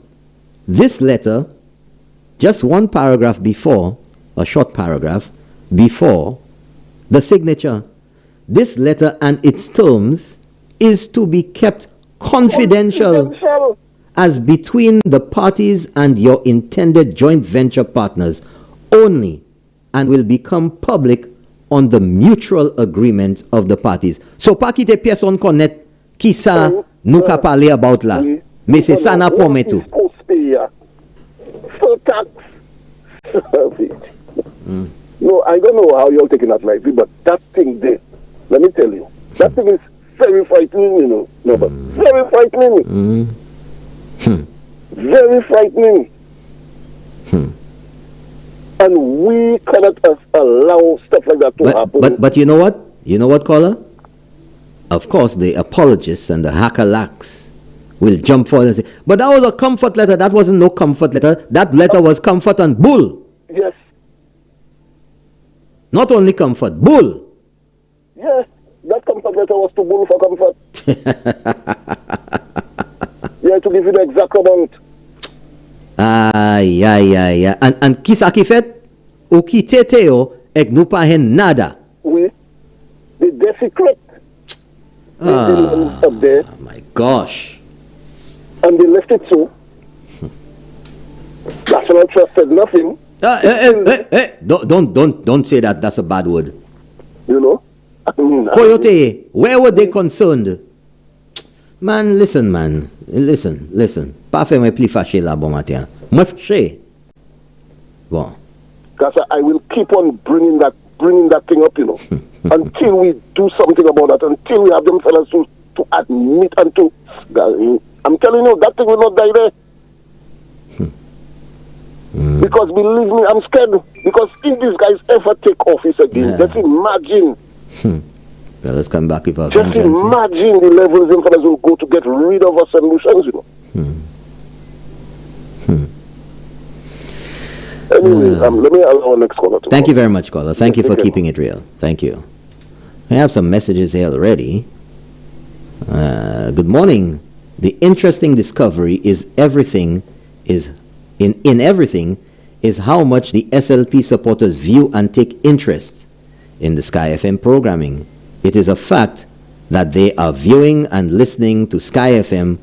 This letter, just one paragraph before, a short paragraph, before the signature, this letter and its terms is to be kept confidential as between the parties and your intended joint venture partners only, and will become public on the mutual agreement of the parties. So pa ki te pièce on connaît qui ça nous ka parler about là. Mais c'est ça n'a promet tout. So tax. No, I don't know how you're taking that lightly, but that thing there, let me tell you, that thing is very frightening, No, but very frightening. Very frightening. And we cannot allow stuff like that to happen. But you know what? You know what, caller? Of course, the apologists and the hackalacks will jump forward and say, but that was a comfort letter. That wasn't no comfort letter. That letter was comfort and bull. Yes. Not only comfort, bull. Yes, that comfort letter was to bull for comfort. Yeah, to give you the exact amount. Yeah. And qui ça qui fait? Ou qui tete yo, ek nou pa hen nada. Oui. The desecrate. Up there. Oh my gosh. And they left it so. National Trust said nothing. Hey. Don't say that. That's a bad word. I mean, Coyote, where were they concerned? Man, listen. Pas fait me pli fâché là bon matin. Moi fâché. Bon. Because I will keep on bringing that thing up, until we do something about that, until we have them fellas to admit and to. I'm telling you, that thing will not die there. Because believe me, I'm scared. Because if these guys ever take office again, just imagine. Well, let's come back with our just vengeance. Imagine the levels them fellas will go to get rid of our solutions, Anyway, let me allow our next caller to Thank you very much, caller. Thank you for keeping it real. Thank you. We have some messages here already. Good morning. The interesting discovery is everything is in everything is how much the SLP supporters view and take interest in the Sky FM programming. It is a fact that they are viewing and listening to Sky FM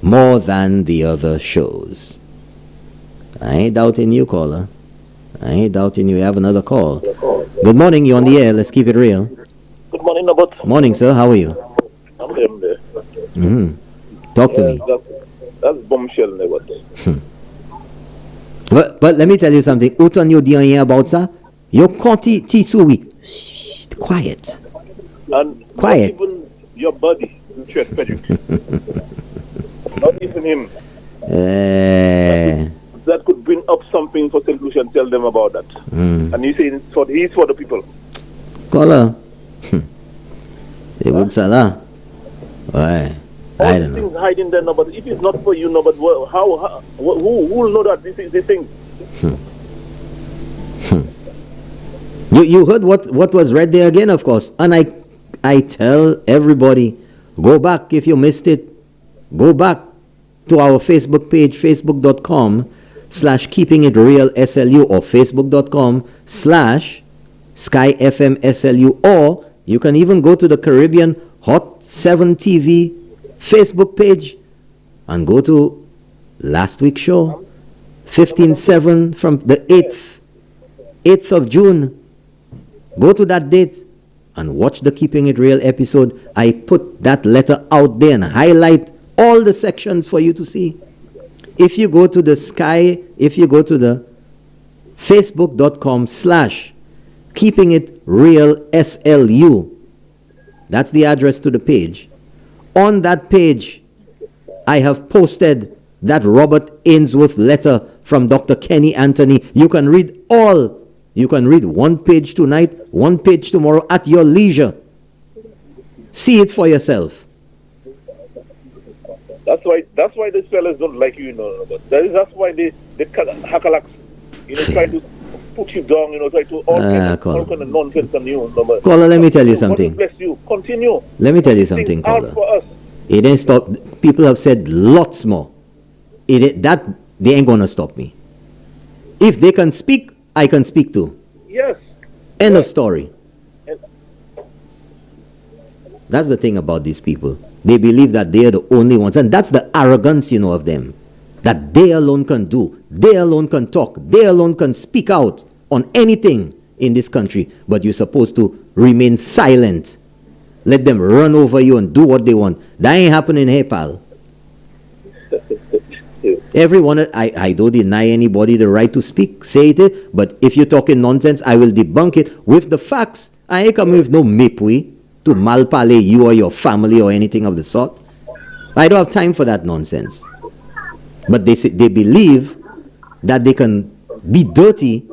more than the other shows. I ain't doubting you, caller. I ain't doubting you. You have another call. Good morning. You're on the air. Let's keep it real. Good morning, Nobot. Morning, sir. How are you? I'm there. Talk to me. That's bombshell, Nobot. But let me tell you something. Autant you dis rien about ça, you conti ti soui. Quiet. And Quiet. not even your body, Richard Frederick. Not even him. That could bring up something for St. Lucia and tell them about that. And he's saying he's for the people. Caller. They would say that. Why? I don't know. Things hiding there, no, but if it's not for you, no, but who will know that this is the thing? You heard what was read there again, of course. And I tell everybody, go back if you missed it. Go back to our Facebook page, facebook.com/keepingitrealslu or facebook.com/skyfmslu, or you can even go to the Caribbean Hot 7 TV Facebook page and go to last week's show, 15/7 from the 8th of June. Go to that date and watch the Keeping It Real episode. I put that letter out there and highlight all the sections for you to see. If you go to the facebook.com/keepingitrealslu, that's the address to the page. On that page, I have posted that Robert Ainsworth letter from Dr. Kenny Anthony. You can read all. You can read one page tonight, one page tomorrow at your leisure. See it for yourself. That's why these fellas don't like you, but that's why they hackalacks, try to put you down, try to all kind of nonsense on you. Caller, let me tell you something. God bless you. Continue. Let me tell you something, caller. For us. It ain't stop. People have said lots more. They ain't gonna stop me. If they can speak, I can speak too. Yes. End of story. That's the thing about these people. They believe that they are the only ones, and that's the arrogance, of them. That they alone can do, they alone can talk, they alone can speak out on anything in this country, but you're supposed to remain silent. Let them run over you and do what they want. That ain't happening here, pal. Everyone, I don't deny anybody the right to speak, say it, but if you're talking nonsense, I will debunk it with the facts. I ain't coming with no mepwe to malpale you or your family or anything of the sort. I don't have time for that nonsense. But they believe that they can be dirty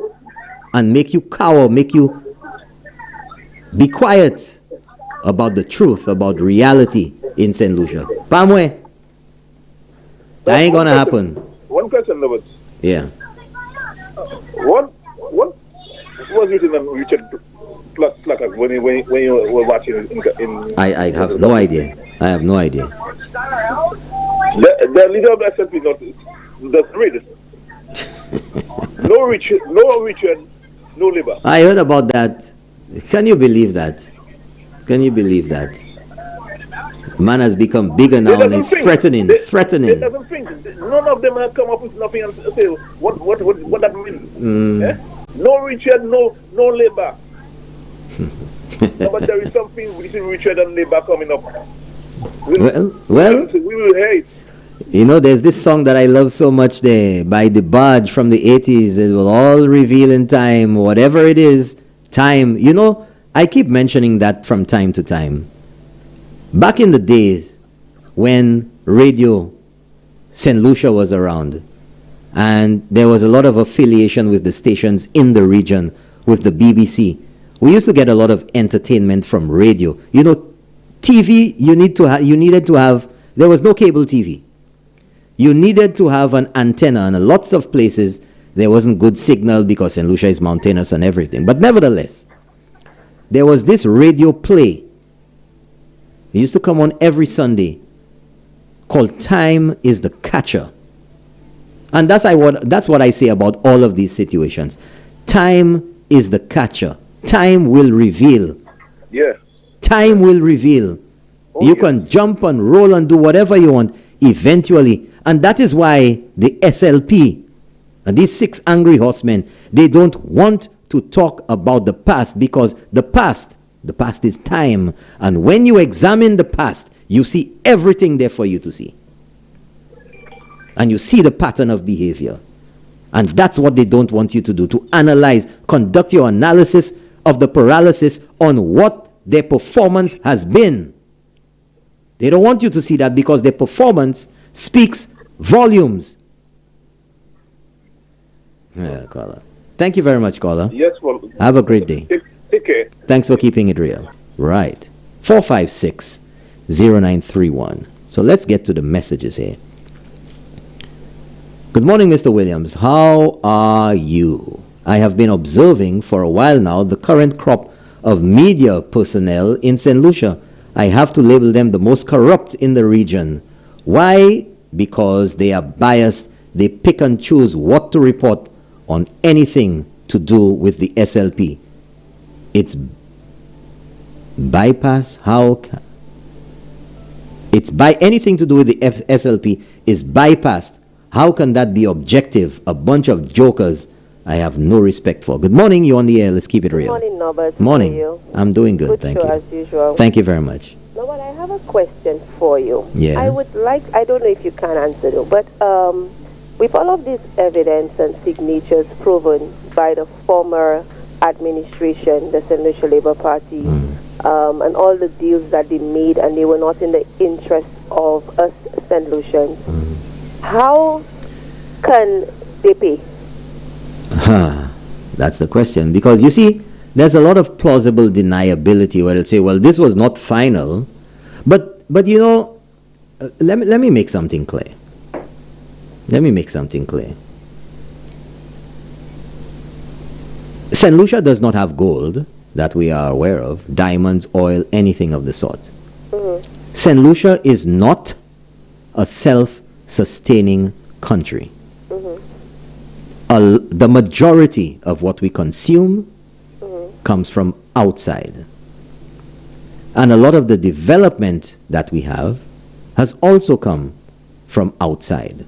and make you cower, make you be quiet about the truth, about reality in St. Lucia. Pamwe, that ain't gonna happen. One question, Robert. Yeah. What was written on Richard Plackers when you were watching in I have no idea. I have no idea. The leader of the SLP doesn't read it. No Richard, no Labour. I heard about that. Can you believe that? Can you believe that? Man has become bigger now and is threatening. They doesn't think. None of them have come up with nothing and say what that means. No Richard, no Labour. No, but there is something between Richard and Labour coming up. We will hate. There's this song that I love so much there by The Barge from the 80s. It will all reveal in time, whatever it is, time. I keep mentioning that from time to time. Back in the days when Radio St. Lucia was around, and there was a lot of affiliation with the stations in the region, with the BBC, we used to get a lot of entertainment from radio. TV, you needed to have, there was no cable TV. You needed to have an antenna, and in lots of places there wasn't good signal because St. Lucia is mountainous and everything. But nevertheless, there was this radio play He used to come on every Sunday, called Time is the Catcher. And that's what I say about all of these situations. Time is the catcher. Time will reveal. Yes. Time will reveal. You can jump and roll and do whatever you want eventually. And that is why the SLP and these 6 angry horsemen, they don't want to talk about the past, because the past is time. And when you examine the past, you see everything there for you to see. And you see the pattern of behavior. And that's what they don't want you to do, to analyze, conduct your analysis of the paralysis on what their performance has been. They don't want you to see that, because their performance speaks volumes. Yeah, caller. Thank you very much, caller. Yes, well. Have a great day. Take care. Thanks for keeping it real. Right. 456-0931. So let's get to the messages here. Good morning, Mr. Williams. How are you? I have been observing for a while now the current crop of media personnel in St. Lucia. I have to label them the most corrupt in the region. Why? Because they are biased. They pick and choose what to report on anything to do with the SLP. It's bypass. It's by anything to do with the SLP is bypassed. How can that be objective? A bunch of jokers I have no respect for. Good morning, you on the air. Let's keep it real. Good morning, Norbert. Morning. How are you? I'm doing good, thank you. As usual. Thank you very much. Norbert, I have a question for you. Yes. I would like, I don't know if you can answer though, but with all of this evidence and signatures proven by the former administration, the St. Lucia Labour Party, and all the deals that they made, and they were not in the interest of us St. Lucians, how can they pay? That's the question. Because you see, there's a lot of plausible deniability where they'll say, well, this was not final. But you know, let me make something clear. Let me make something clear. St. Lucia does not have gold that we are aware of, diamonds, oil, anything of the sort. St. Lucia is not a self-sustaining country. The majority of what we consume comes from outside. And a lot of the development that we have has also come from outside.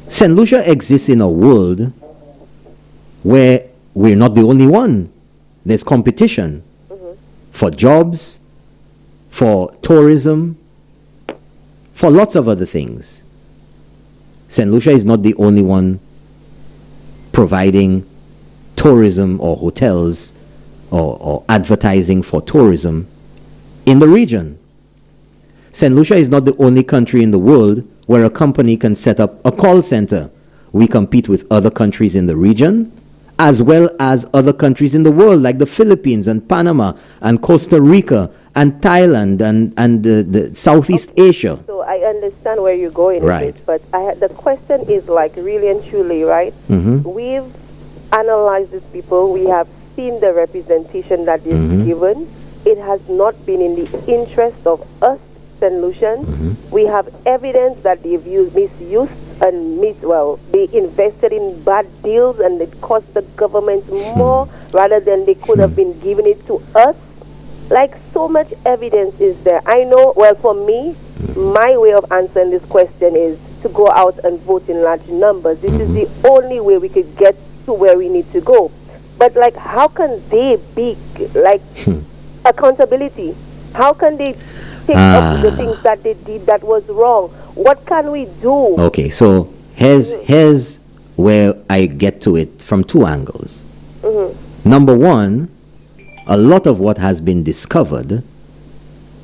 St. Lucia exists in a world where we're not the only one. There's competition for jobs, for tourism, for lots of other things. St. Lucia is not the only one providing tourism or hotels or advertising for tourism in the region. St. Lucia is not the only country in the world where a company can set up a call center. We compete with other countries in the region, as well as other countries in the world, like the Philippines and Panama and Costa Rica and Thailand and the Southeast Asia. So I understand where you're going Right. with this, but the question is like really and truly, right? We've analyzed these people. We have seen the representation that is given. It has not been in the interest of us St. Lucians. We have evidence that they've misused and they invested in bad deals, and it cost the government more rather than they could have been giving it to us. Like, so much evidence is there. I know, well, for me, my way of answering this question is to go out and vote in large numbers. This is the only way we could get to where we need to go. But, like, how can they be, like, accountability? How can they take up the things that they did that was wrong? What can we do? Okay, so here's where I get to it from two angles. Number one, a lot of what has been discovered,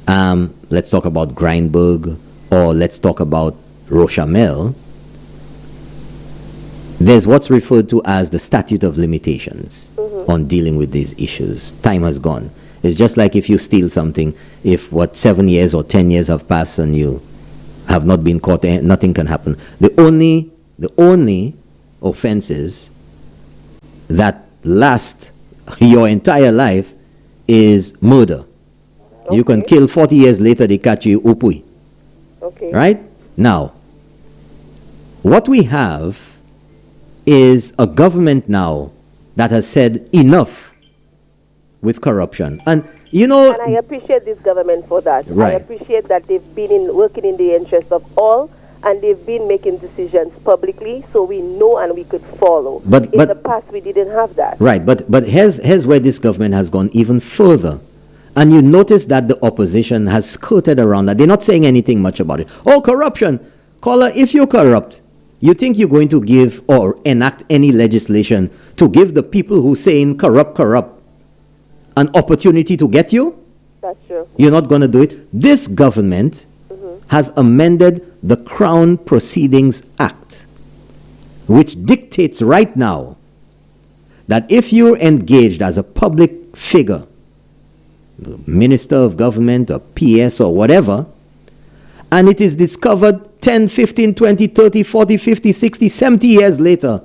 let's talk about Grindberg, or let's talk about Rochamel, there's what's referred to as the statute of limitations on dealing with these issues. Time has gone. It's just like if you steal something, if 7 years or 10 years have passed and you have not been caught, nothing can happen. The only offenses that last your entire life is murder. You can kill 40 years later, they catch you upui. Okay. Right? Now, what we have is a government now that has said enough with corruption. And you know, and I appreciate this government for that. Right. I appreciate that they've been working in the interest of all, and they've been making decisions publicly, so we know and we could follow. But in the past, we didn't have that. Right, but here's where this government has gone even further. And you notice that the opposition has skirted around that. They're not saying anything much about it. Oh, corruption. Caller, if you're corrupt, you think you're going to give or enact any legislation to give the people who saying corrupt, an opportunity to get you? That's true. You're not going to do it. This government has amended the Crown Proceedings Act, which dictates right now that if you're engaged as a public figure, minister of government or PS or whatever, and it is discovered 10, 15, 20, 30, 40, 50, 60, 70 years later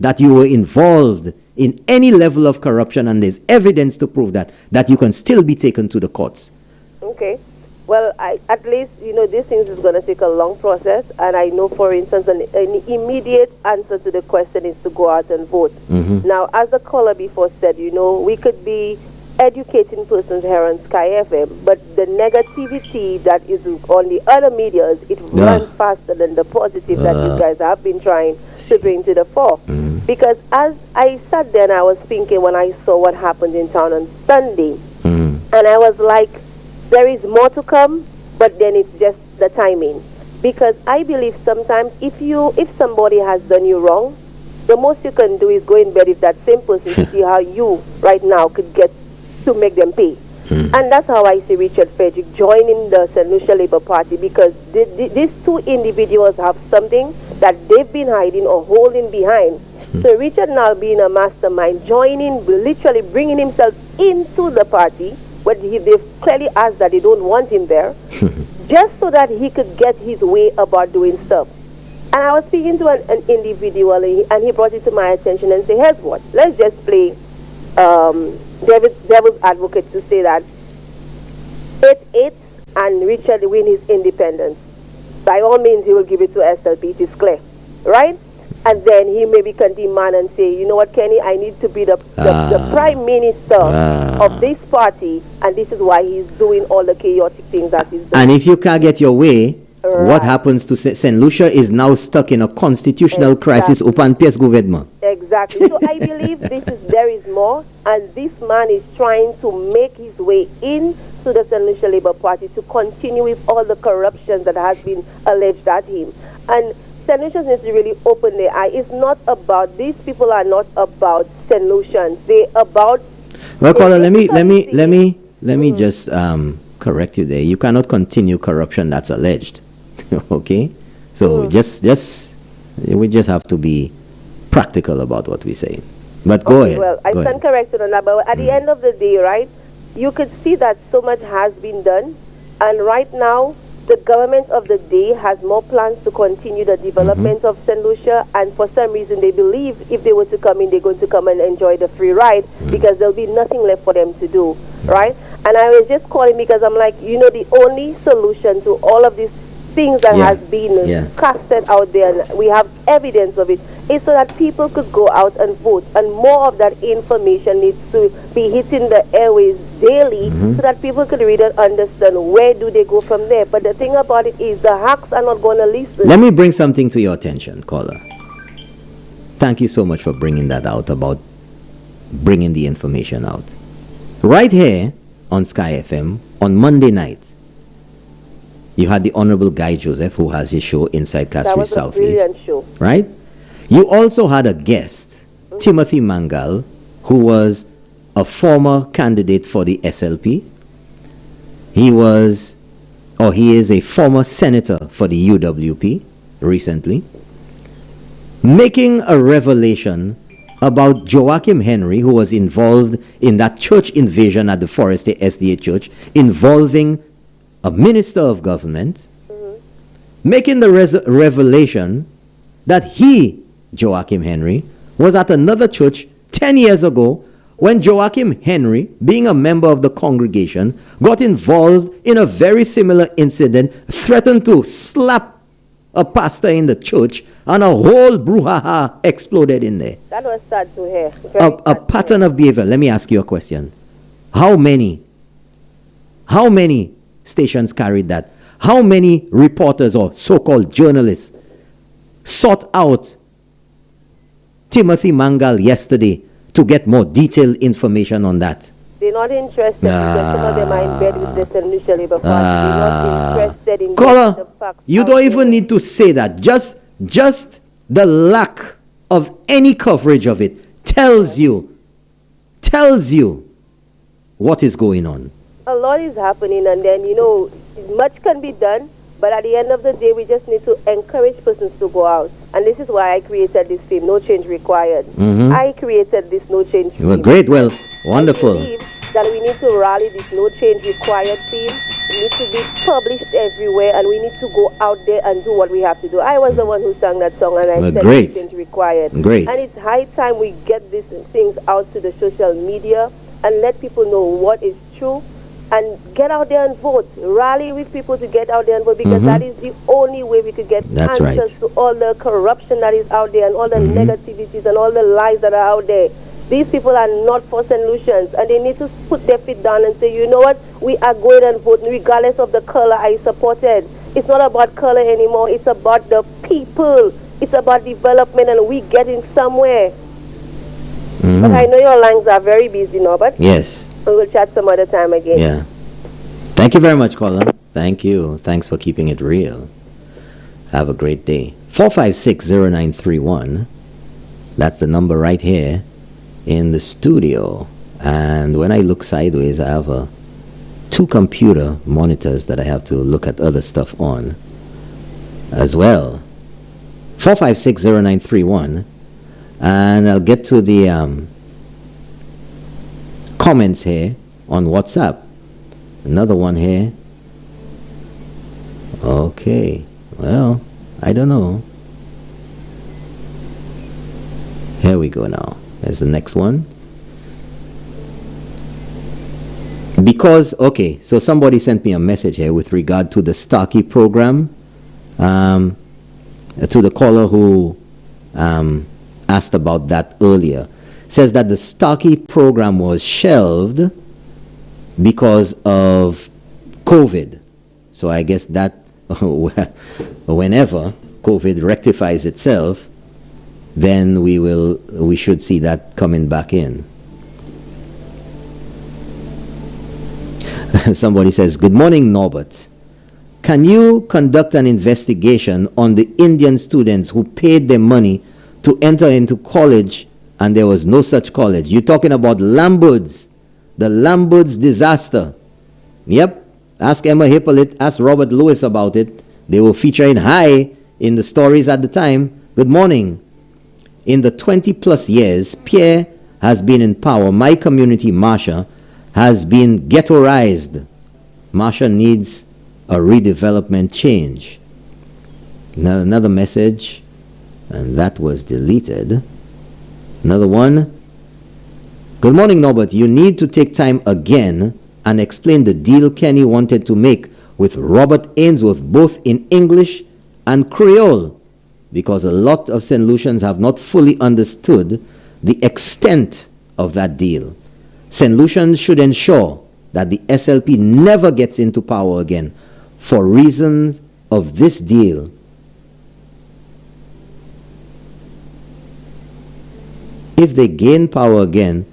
that you were involved in any level of corruption, and there's evidence to prove that you can still be taken to the courts. Okay. Well, at least, these things is going to take a long process, and I know, for instance, an immediate answer to the question is to go out and vote. Now, as the caller before said, we could be educating persons here on Sky FM, but the negativity that is on the other medias, it runs faster than the positive that you guys have been trying to bring to the fore. Because as I sat there and I was thinking when I saw what happened in town on Sunday, and I was like, there is more to come, but then it's just the timing. Because I believe sometimes if somebody has done you wrong, the most you can do is go in bed with that same person to see how you right now could get to make them pay. And that's how I see Richard Frederick joining the St. Lucia Labour Party, because these two individuals have something that they've been hiding or holding behind. So Richard, now being a mastermind, joining, literally bringing himself into the party, but they've clearly asked that they don't want him there, just so that he could get his way about doing stuff. And I was speaking to an individual, and he brought it to my attention and said, here's what, let's just play devil's advocate to say that 8-8 and Richard win his independence. By all means, he will give it to SLP, it is clear, right? And then he maybe can demand and say, you know what, Kenny, I need to be the prime minister of this party, and this is why he's doing all the chaotic things that he's doing. And if you can't get your way, what happens to St. Lucia is now stuck in a constitutional crisis upon PS government. Exactly. So I believe there is more, and this man is trying to make his way in to the St. Lucia Labour Party to continue with all the corruption that has been alleged at him. And St. Lucians need to really open their eye. It's not about, these people are not about St. Lucians. They're about... Well, caller, let me just correct you there. You cannot continue corruption that's alleged. Okay? So we just have to be practical about what we say. But go ahead. Well, I stand corrected on that. But at the end of the day, right, you could see that so much has been done. And right now, the government of the day has more plans to continue the development of St. Lucia, and for some reason they believe if they were to come in, they're going to come and enjoy the free ride, because there'll be nothing left for them to do, right? And I was just calling because I'm like, the only solution to all of these things that has been casted out there, and we have evidence of it, is so that people could go out and vote, and more of that information needs to be hitting the airways daily, so that people could read and understand where do they go from there. But the thing about it is the hacks are not going to listen. Let me bring something to your attention, caller. Thank you so much for bringing that out, about bringing the information out. Right here on Sky FM on Monday night, you had the Honorable Guy Joseph, who has his show Inside Castle Southeast. That was a brilliant show. Right? You also had a guest, Timothy Mangal, who was a former candidate for the SLP. He is a former senator for the UWP recently, making a revelation about Joachim Henry, who was involved in that church invasion at the Forest SDA Church, involving a minister of government, making the revelation that he, Joachim Henry, was at another church 10 years ago when Joachim Henry, being a member of the congregation, got involved in a very similar incident, threatened to slap a pastor in the church, and a whole brouhaha exploded in there. That was sad to hear. A pattern of behavior. Let me ask you a question. How many stations carried that? How many reporters or so-called journalists sought out Timothy Mangal yesterday to get more detailed information on that? They're not interested because some of them are in bed with the St. Lucia Labour Party. They're not interested in Caller, the facts. you don't even need to say that. Just the lack of any coverage of it tells you what is going on. A lot is happening, and then, much can be done, but at the end of the day, we just need to encourage persons to go out. And this is why I created this film, No Change Required. I created this No Change film. Well, great, well, wonderful. I believe that we need to rally this No Change Required film. It needs to be published everywhere, and we need to go out there and do what we have to do. I was the one who sang that song, and I said great. No Change Required. Great. And it's high time we get these things out to the social media and let people know what is true. And get out there and vote. Rally with people to get out there and vote, because that is the only way we could get answers to all the corruption that is out there and all the negativities and all the lies that are out there. These people are not for St. Lucians, and they need to put their feet down and say, you know what, we are going and vote regardless of the color I supported. It's not about color anymore. It's about the people. It's about development, and we getting somewhere. But I know your lines are very busy, Norbert. Yes. We will chat some other time again. Yeah. Thank you very much, caller. Thank you. Thanks for keeping it real. Have a great day. 4560931. That's the number right here in the studio. And when I look sideways, I have two computer monitors that I have to look at other stuff on as well. 4560931. And I'll get to the comments here on WhatsApp. Another one here. Okay. Well, I don't know. Here we go now. There's the next one. Because, okay, so somebody sent me a message here with regard to the Starkey program. To the caller who asked about that earlier. Says that the Starkey program was shelved because of COVID. So I guess that whenever COVID rectifies itself, then we should see that coming back in. Somebody says, good morning, Norbert. Can you conduct an investigation on the Indian students who paid their money to enter into college and there was no such college? You're talking about Lamberts, the Lamberts disaster. Yep. Ask Emma Hippolyte, ask Robert Lewis about it. They were featuring high in the stories at the time. Good morning. In the 20 plus years Pierre has been in power, my community, Marsha, has been ghettoized. Marsha needs a redevelopment change. Now another message, and that was deleted. Another one. Good morning, Norbert. You need to take time again and explain the deal Kenny wanted to make with Robert Ainsworth, both in English and Creole, because a lot of St. Lucians have not fully understood the extent of that deal. St. Lucians should ensure that the SLP never gets into power again for reasons of this deal. If they gain power again,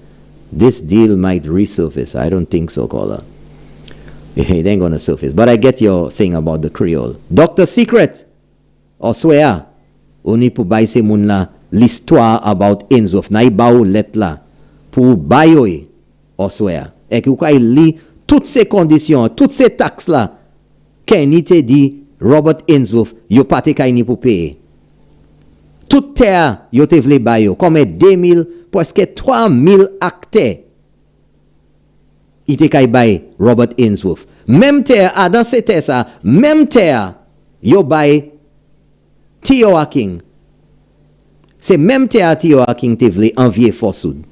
this deal might resurface. I don't think so, caller. It ain't gonna surface. But I get your thing about the Creole. Dr. Secret, Oswea, oni pou bay se moun la l'histoire about Ainsworth. Na ba ou let la pou bayoy Oswea. Et que ou ka li toutes ces conditions, toutes ces taxes là, Kenny te dit Robert Ainsworth, yo pa te kay ni pou payer. Tout terre yo te vle bayo, comme 2000, presque 3000 actes. Il te kay bay Robert Ainsworth. Même terre, dans cette terre ça, même terre, yo bay Tio Aking. C'est même terre Tio Aking te vle envier Forsoud.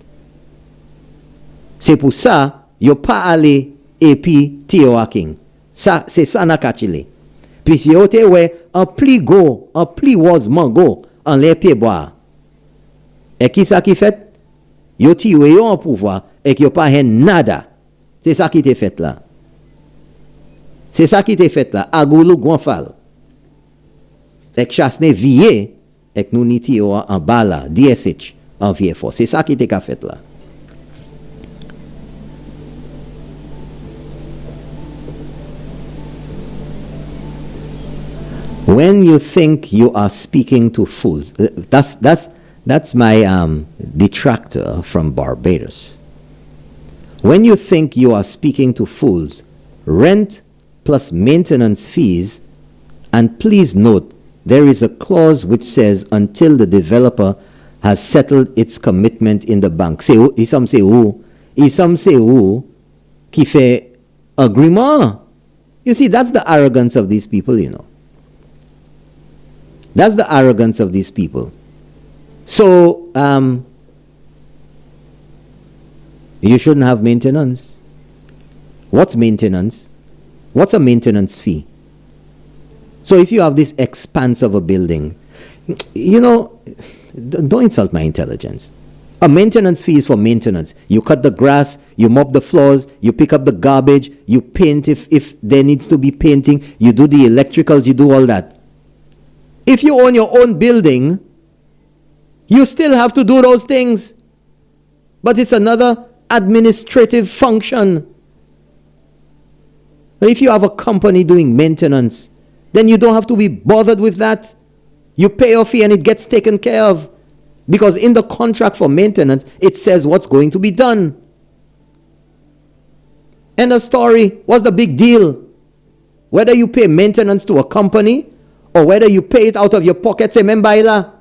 C'est pour ça, yo pas allé et puis Théo King. Ça, c'est ça n'a kachile. Puis si yo te ouais, un pli go, un pli was mango, en les pieds bois. Et qui ça qui fait? Yo ti yo en pouvoir, et qui yo pas hen nada. C'est ça qui t'est fait là. C'est ça qui t'est fait là. Agoulou gonfal. Et que chasse ne vie, et que nous niti en bas là, DSH, en vie fort. C'est ça qui t'est fait là. When you think you are speaking to fools, that's my detractor from Barbados. When you think you are speaking to fools, rent plus maintenance fees, and please note, there is a clause which says until the developer has settled its commitment in the bank. C'est où? Isam c'est où? Isam c'est où? Qui fait agreement. You see, that's the arrogance of these people, you know. That's the arrogance of these people. So, you shouldn't have maintenance. What's maintenance? What's a maintenance fee? So if you have this expanse of a building, you know, don't insult my intelligence. A maintenance fee is for maintenance. You cut the grass, you mop the floors, you pick up the garbage, you paint if there needs to be painting, you do the electricals, you do all that. If you own your own building, you still have to do those things. But it's another administrative function. But if you have a company doing maintenance, then you don't have to be bothered with that. You pay your fee and it gets taken care of. Because in the contract for maintenance, it says what's going to be done. End of story. What's the big deal? Whether you pay maintenance to a company or whether you pay it out of your pocket, say, Membaila.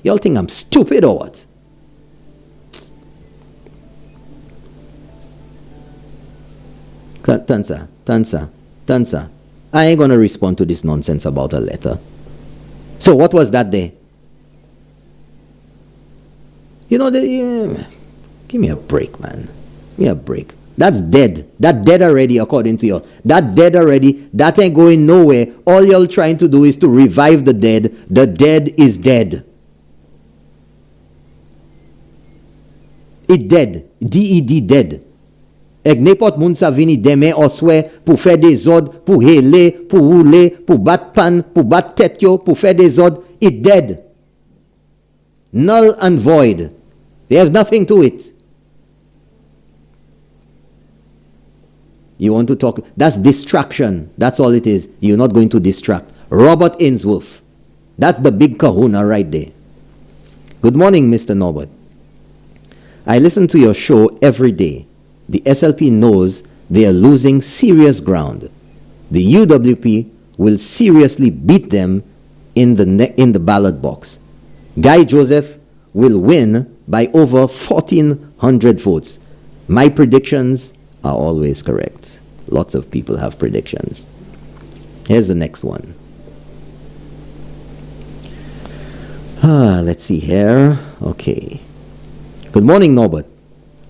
Y'all think I'm stupid or what? Tansa. I ain't going to respond to this nonsense about a letter. So what was that there? You know, give me a break, man. Give me a break. That's dead. That dead already, according to you. That dead already. That ain't going nowhere. All y'all trying to do is to revive the dead. The dead is dead. It dead. D-E-D dead. Ek n'importe moun sa vini demain ou souè pour faire des ordres, pour héler, pour rouler, pour battre pan, pour battre tête yo, pour faire des ordres, it dead. Null and void. There's nothing to it. You want to talk, that's distraction. That's all it is. You're not going to distract. Robert Ainsworth. That's the big kahuna right there. Good morning, Mr. Norbert. I listen to your show every day. The SLP knows they are losing serious ground. The UWP will seriously beat them in the ballot box. Guy Joseph will win by over 1,400 votes. My predictions are always correct. Lots of people have predictions. Here's the next one. Let's see here. Okay. Good morning, Norbert.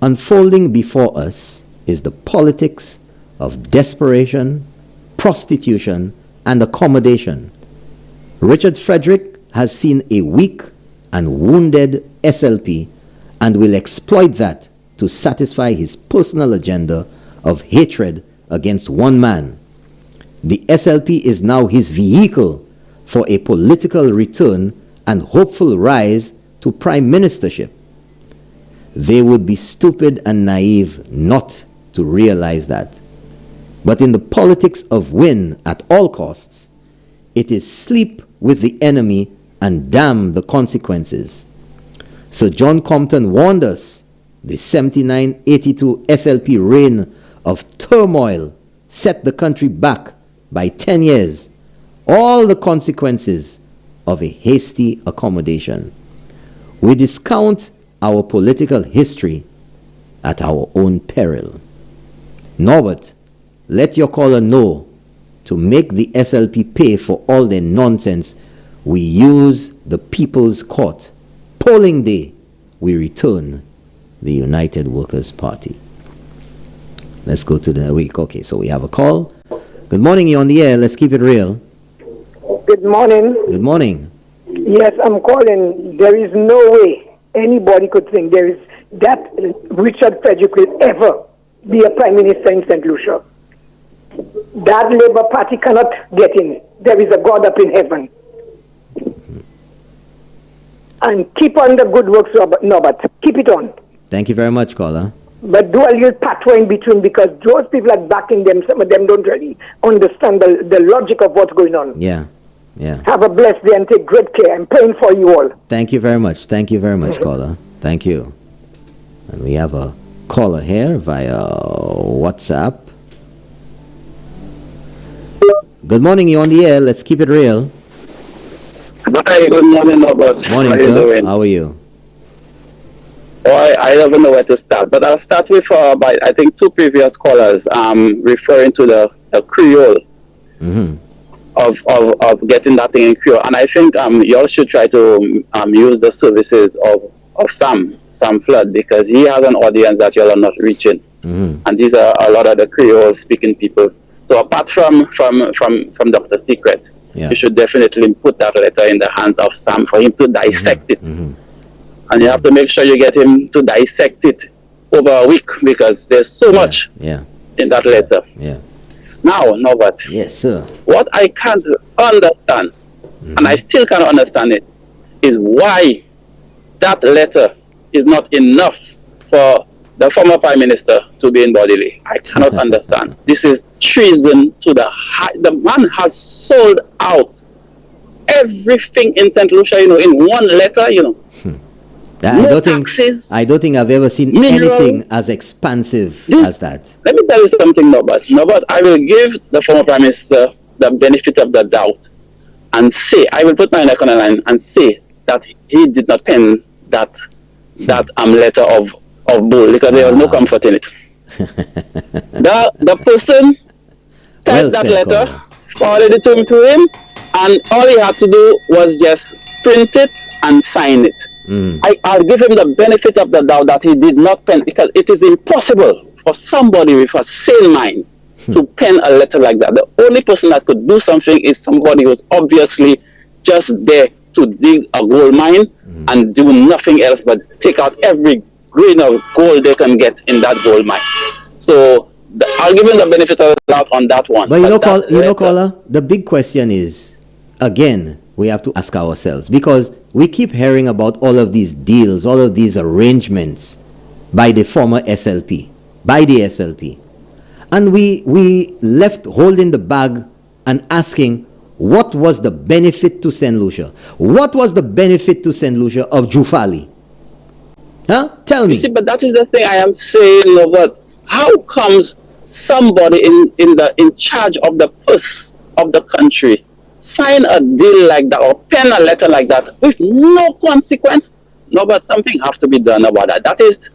Unfolding before us is the politics of desperation, prostitution, and accommodation. Richard Frederick has seen a weak and wounded SLP and will exploit that to satisfy his personal agenda of hatred against one man. The SLP is now his vehicle for a political return and hopeful rise to prime ministership. They would be stupid and naive not to realize that. But in the politics of win at all costs, it is sleep with the enemy and damn the consequences. Sir John Compton warned us the 79-82 SLP reign of turmoil set the country back by 10 years. All the consequences of a hasty accommodation. We discount our political history at our own peril. Norbert, let your caller know to make the SLP pay for all their nonsense. We use the People's Court, polling day, we return the United Workers' Party. Let's go to the week. Okay, so we have a call. Good morning, you're on the air. Let's keep it real. Good morning. Good morning. Yes, I'm calling. There is no way anybody could think there is that Richard Frederick will ever be a prime minister in St. Lucia. That Labour Party cannot get in. There is a God up in heaven. And keep on the good works, Norbert. Keep it on. Thank you very much, caller. But do a little pathway in between, because those people are backing them. Some of them don't really understand the logic of what's going on. Yeah. Have a blessed day and take great care. I'm praying for you all. Thank you very much. Thank you very much, caller. Thank you. And we have a caller here via WhatsApp. Good morning, you're on the air. Let's keep it real. Hi, good morning, Robert. Morning, How sir. you doing? How are you? Oh, I don't know where to start, but I'll start with I think two previous callers referring to the Creole of getting that thing in Creole, and I think you all should try to use the services of Sam Flood, because he has an audience that you all are not reaching, and these are a lot of the Creole speaking people. So apart from Dr. Secret, you should definitely put that letter in the hands of Sam for him to dissect it. And you have to make sure you get him to dissect it over a week, because there's so much in that letter. Now, Norbert. Yes, sir. What I can't understand, and I still can't understand it, is why that letter is not enough for the former Prime Minister to be in bodily. I cannot understand. This is treason to the high. The man has sold out everything in St. Lucia, in one letter, I don't think I've ever seen anything as expansive as that. Let me tell you something, Norbert. I will give the former Prime Minister the benefit of the doubt and say, I will put my neck on the line and say that he did not pen that letter of bull, because there was no comfort in it. The person typed that letter, forwarded it to him, and all he had to do was just print it and sign it. I'll give him the benefit of the doubt that he did not pen, because it is impossible for somebody with a sane mind to pen a letter like that. The only person that could do something is somebody who's obviously just there to dig a gold mine and do nothing else but take out every grain of gold they can get in that gold mine. So I'll give him the benefit of the doubt on that one. But caller, the big question is, again, we have to ask ourselves, because we keep hearing about all of these deals, all of these arrangements by the former SLP, and we left holding the bag and asking, what was the benefit to St. Lucia? What was the benefit to St. Lucia of Jufali? Tell me. You see, but that is the thing I am saying, Robert. How comes somebody in charge of the purse of the country sign a deal like that or pen a letter like that with no consequence? No, but something has to be done about that. That is,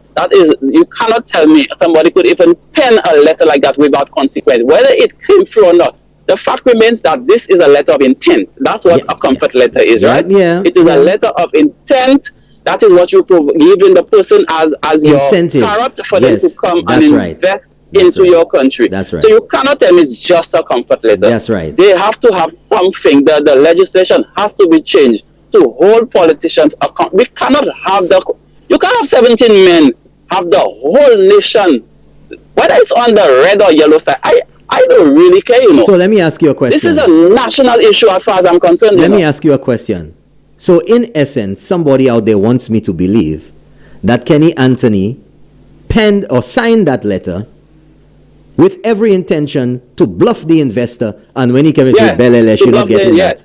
you cannot tell me somebody could even pen a letter like that without consequence, whether it came through or not. The fact remains that this is a letter of intent. That's what a comfort letter is, right? It is a letter of intent. That is what you giving the person as your carrot for them to come and invest into your country. That's right. So you cannot tell me it's just a comfort letter. That's right. They have to have something. The legislation has to be changed to hold politicians account. We cannot have you can't have 17 men have the whole nation, whether it's on the red or yellow side. I don't really care, So let me ask you a question. This is a national issue as far as I'm concerned. Let me ask you a question. So in essence, somebody out there wants me to believe that Kenny Anthony penned or signed that letter with every intention to bluff the investor, and when he came into Belele, you're not getting that.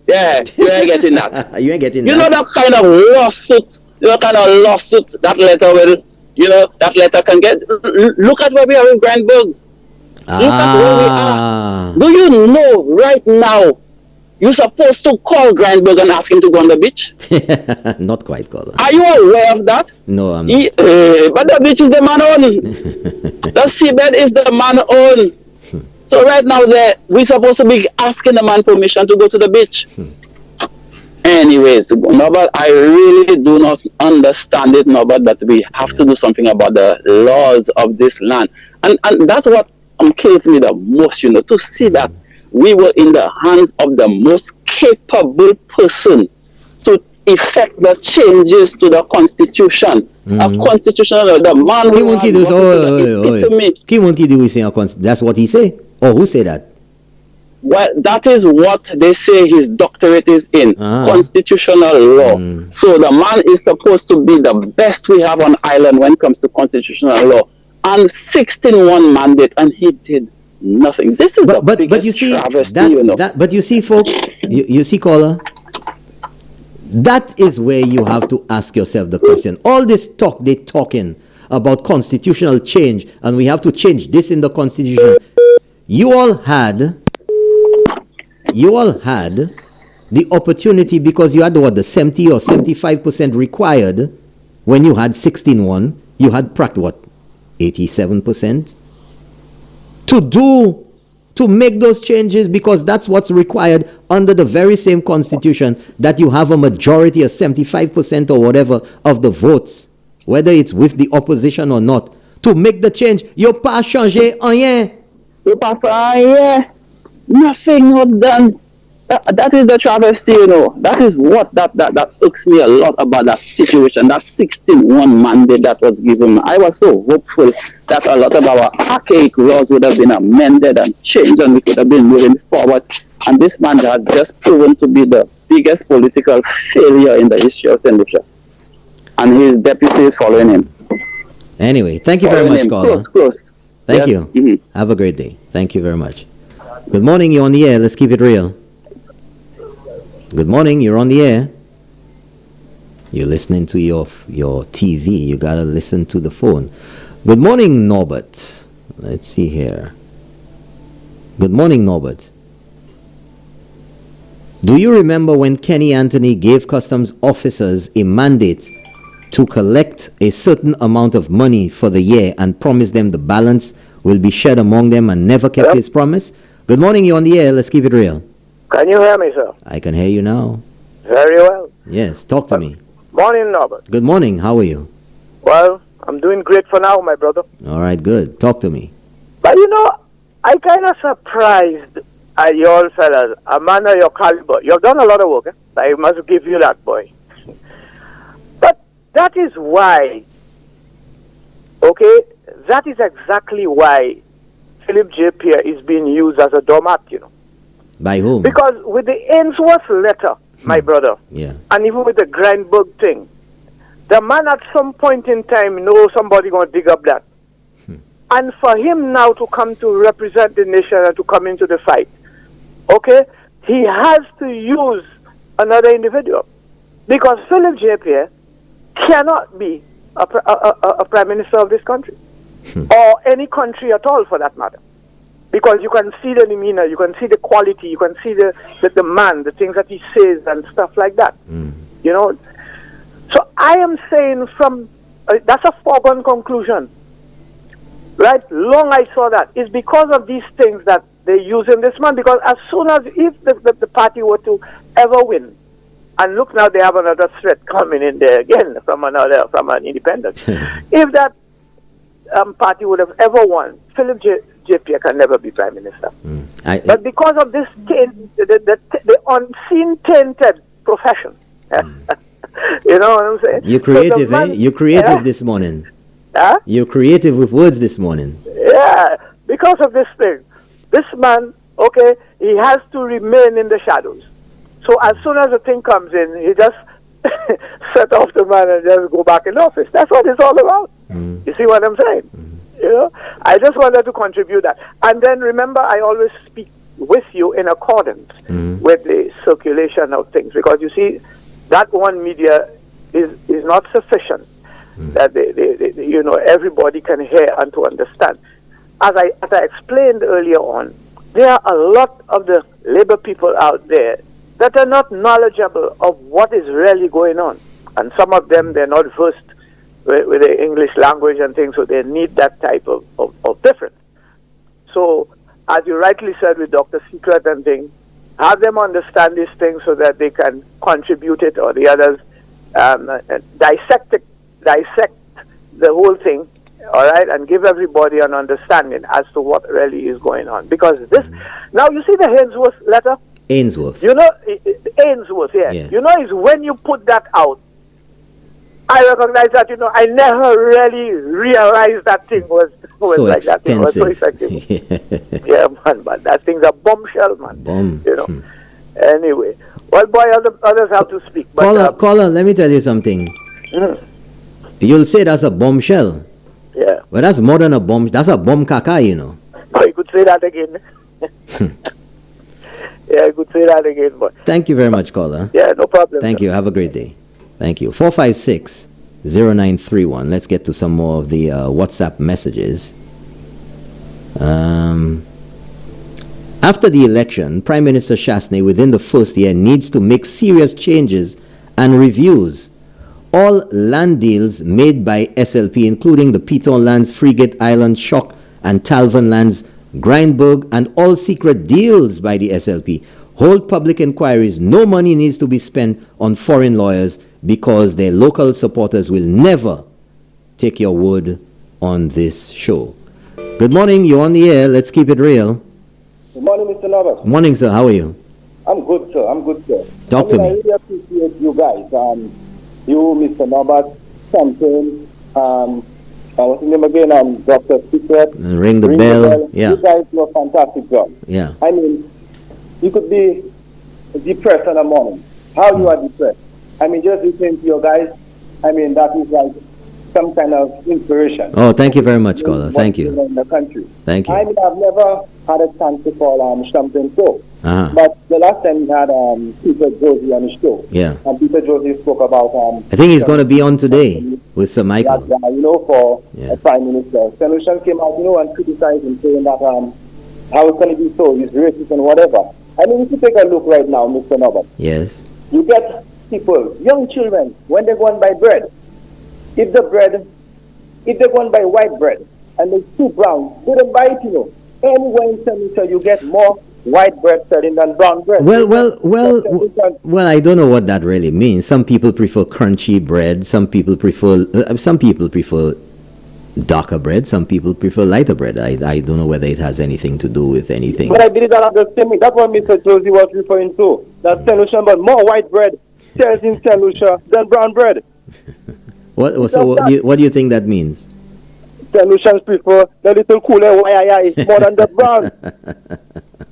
Yeah, you ain't getting that. You ain't getting that. You know that kind of lawsuit that letter will, that letter can get. Look at where we are in Grandburg. Look at where we are. Do you know right now, you're supposed to call Grandburg and ask him to go on the beach? Not quite, caller. Are you aware of that? No, I'm not. But the beach is the man own. The seabed is the man own. So right now, we're supposed to be asking the man permission to go to the beach. anyways. No, but I really do not understand it, no, but that we have to do something about the laws of this land. And that's what kills me the most, to see that we were in the hands of the most capable person to effect the changes to the constitution. A constitutional, the man who that's what he say? Or who say that? Well, that is what they say his doctorate is in, constitutional law. So the man is supposed to be the best we have on island when it comes to constitutional law. And 16-1 mandate, and he did nothing. This is the biggest travesty, but you see, folks, you see, caller, that is where you have to ask yourself the question. All this talk they're talking about constitutional change, and we have to change this in the constitution. You all had the opportunity, because you had the 70 or 75% required when you had 16-1. You had 87% to make those changes, because that's what's required under the very same constitution, that you have a majority of 75% or whatever of the votes, whether it's with the opposition or not, to make the change. You pas changé rien. You pas rien. Nothing was done. That is the travesty, That is what that irks me a lot about that situation, that 16-1 mandate that was given. I was so hopeful that a lot of our archaic laws would have been amended and changed, and we could have been moving forward. And this man has just proven to be the biggest political failure in the history of St. Lucia. And his deputy is following him. Anyway, thank you very much, caller. Close. Thank you. Mm-hmm. Have a great day. Thank you very much. Good morning, you're on the air. Let's keep it real. Good morning, you're on the air. You're listening to your TV. You gotta listen to the phone. Good morning, Norbert. Let's see here. Good morning, Norbert. Do you remember when Kenny Anthony gave customs officers a mandate to collect a certain amount of money for the year and promised them the balance will be shared among them, and never kept his promise? Good morning, you're on the air. Let's keep it real. Can you hear me, sir? I can hear you now. Very well. Yes, talk to me. Morning, Norbert. Good morning, how are you? Well, I'm doing great for now, my brother. All right, good. Talk to me. But I kind of surprised at you all fellas, a man of your caliber. You've done a lot of work, I must give you that, boy. But that is why, that is exactly why Philip J. Pierre is being used as a doormat, By whom? Because with the Ainsworth letter, my brother, and even with the Grindberg thing, the man at some point in time knows somebody going to dig up that. And for him now to come to represent the nation and to come into the fight, he has to use another individual. Because Philip J. Pierre cannot be a prime minister of this country, or any country at all for that matter. Because you can see the demeanor, you can see the quality, you can see the man, the things that he says and stuff like that. So I am saying that's a foregone conclusion. Right? Long I saw that. It's because of these things that they use in this man. Because as soon as, if the party were to ever win, and look now, they have another threat coming in there again from an independent. If that party would have ever won, Philip J. Pierre can never be prime minister. But because of this, the unseen tainted profession, you know what I'm saying? You're creative, You're creative this morning. You're creative with words this morning. Yeah, because of this thing. This man, he has to remain in the shadows. So as soon as the thing comes in, he just set off the man and just go back in office. That's what it's all about. You see what I'm saying? I just wanted to contribute that. And then remember, I always speak with you in accordance with the circulation of things, because you see, that one media is not sufficient that everybody can hear and to understand. As I explained earlier on, there are a lot of the labor people out there that are not knowledgeable of what is really going on, and some of them, they're not versed with the English language and things, so they need that type of difference. So, as you rightly said with Dr. Secret and things, have them understand this thing so that they can contribute it, or the others dissect the whole thing, all right, and give everybody an understanding as to what really is going on. Because this, now you see the Ainsworth letter? Ainsworth. You know, Ainsworth, yeah. Yes. You know, is when you put that out, I recognize that, you know, I never really realized that thing was so like that. Thing was so extensive. effective. Yeah, man, but that thing's a bombshell, man. Bomb. You know. Anyway, well, boy, others have to speak. But, caller, let me tell you something. You'll say that's a bombshell. Yeah. But that's more than a bomb. That's a bomb caca, you know. Oh, you could say that again. Yeah, I could say that again. But thank you very much, caller. Yeah, no problem. Thank you. Have a great day. Thank you. 456-0931. Let's get to some more of the WhatsApp messages. After the election, Prime Minister Shastney, within the first year, needs to make serious changes and reviews. All land deals made by SLP, including the Piton Lands, Frigate Island, Shock, and Talvan Lands, Grindberg, and all secret deals by the SLP, hold public inquiries. No money needs to be spent on foreign lawyers because their local supporters will never take your word on this show. Good morning. You're on the air. Let's keep it real. Good morning, Mr. Norbert. Morning, sir. How are you? I'm good, sir. I'm good, sir. Talk to me. I really appreciate you guys. You, Mr. Norbert, Champagne, what's his name again? Dr. Secret. Ring the bell. Yeah. You guys do a fantastic job. Yeah. I mean, you could be depressed in the morning. How you are depressed? I mean, just listening to your guys, I mean, that is like some kind of inspiration. Oh, thank you very much, caller. Thank you. In the country. Thank you. I mean, I've never had a chance to call Champagne Show. Uh-huh. But the last time we had Peter Josie on the show. Yeah. And Peter Josie spoke about... I think he's going to be on today with Sir Michael. That guy, you know, for a Prime Minister. Solution came out, you know, and criticized him, saying that how it's going to be so, he's racist and whatever. I mean, if you take a look right now, Mr. Norbert. Yes. You get people, young children, when they go and buy bread, if they go and buy white bread, and it's too brown, they don't buy it, you know. Anywhere in Seneca, you get more white bread selling than brown bread. Well, I don't know what that really means. Some people prefer crunchy bread. Some people prefer darker bread. Some people prefer lighter bread. I don't know whether it has anything to do with anything. But I believe that the same. That's what Mr. Josie was referring to. That St. Lucia, but more white bread sells in St. Lucia than brown bread. What do you think that means? St. Lucians prefer the little cooler YII more than the brown.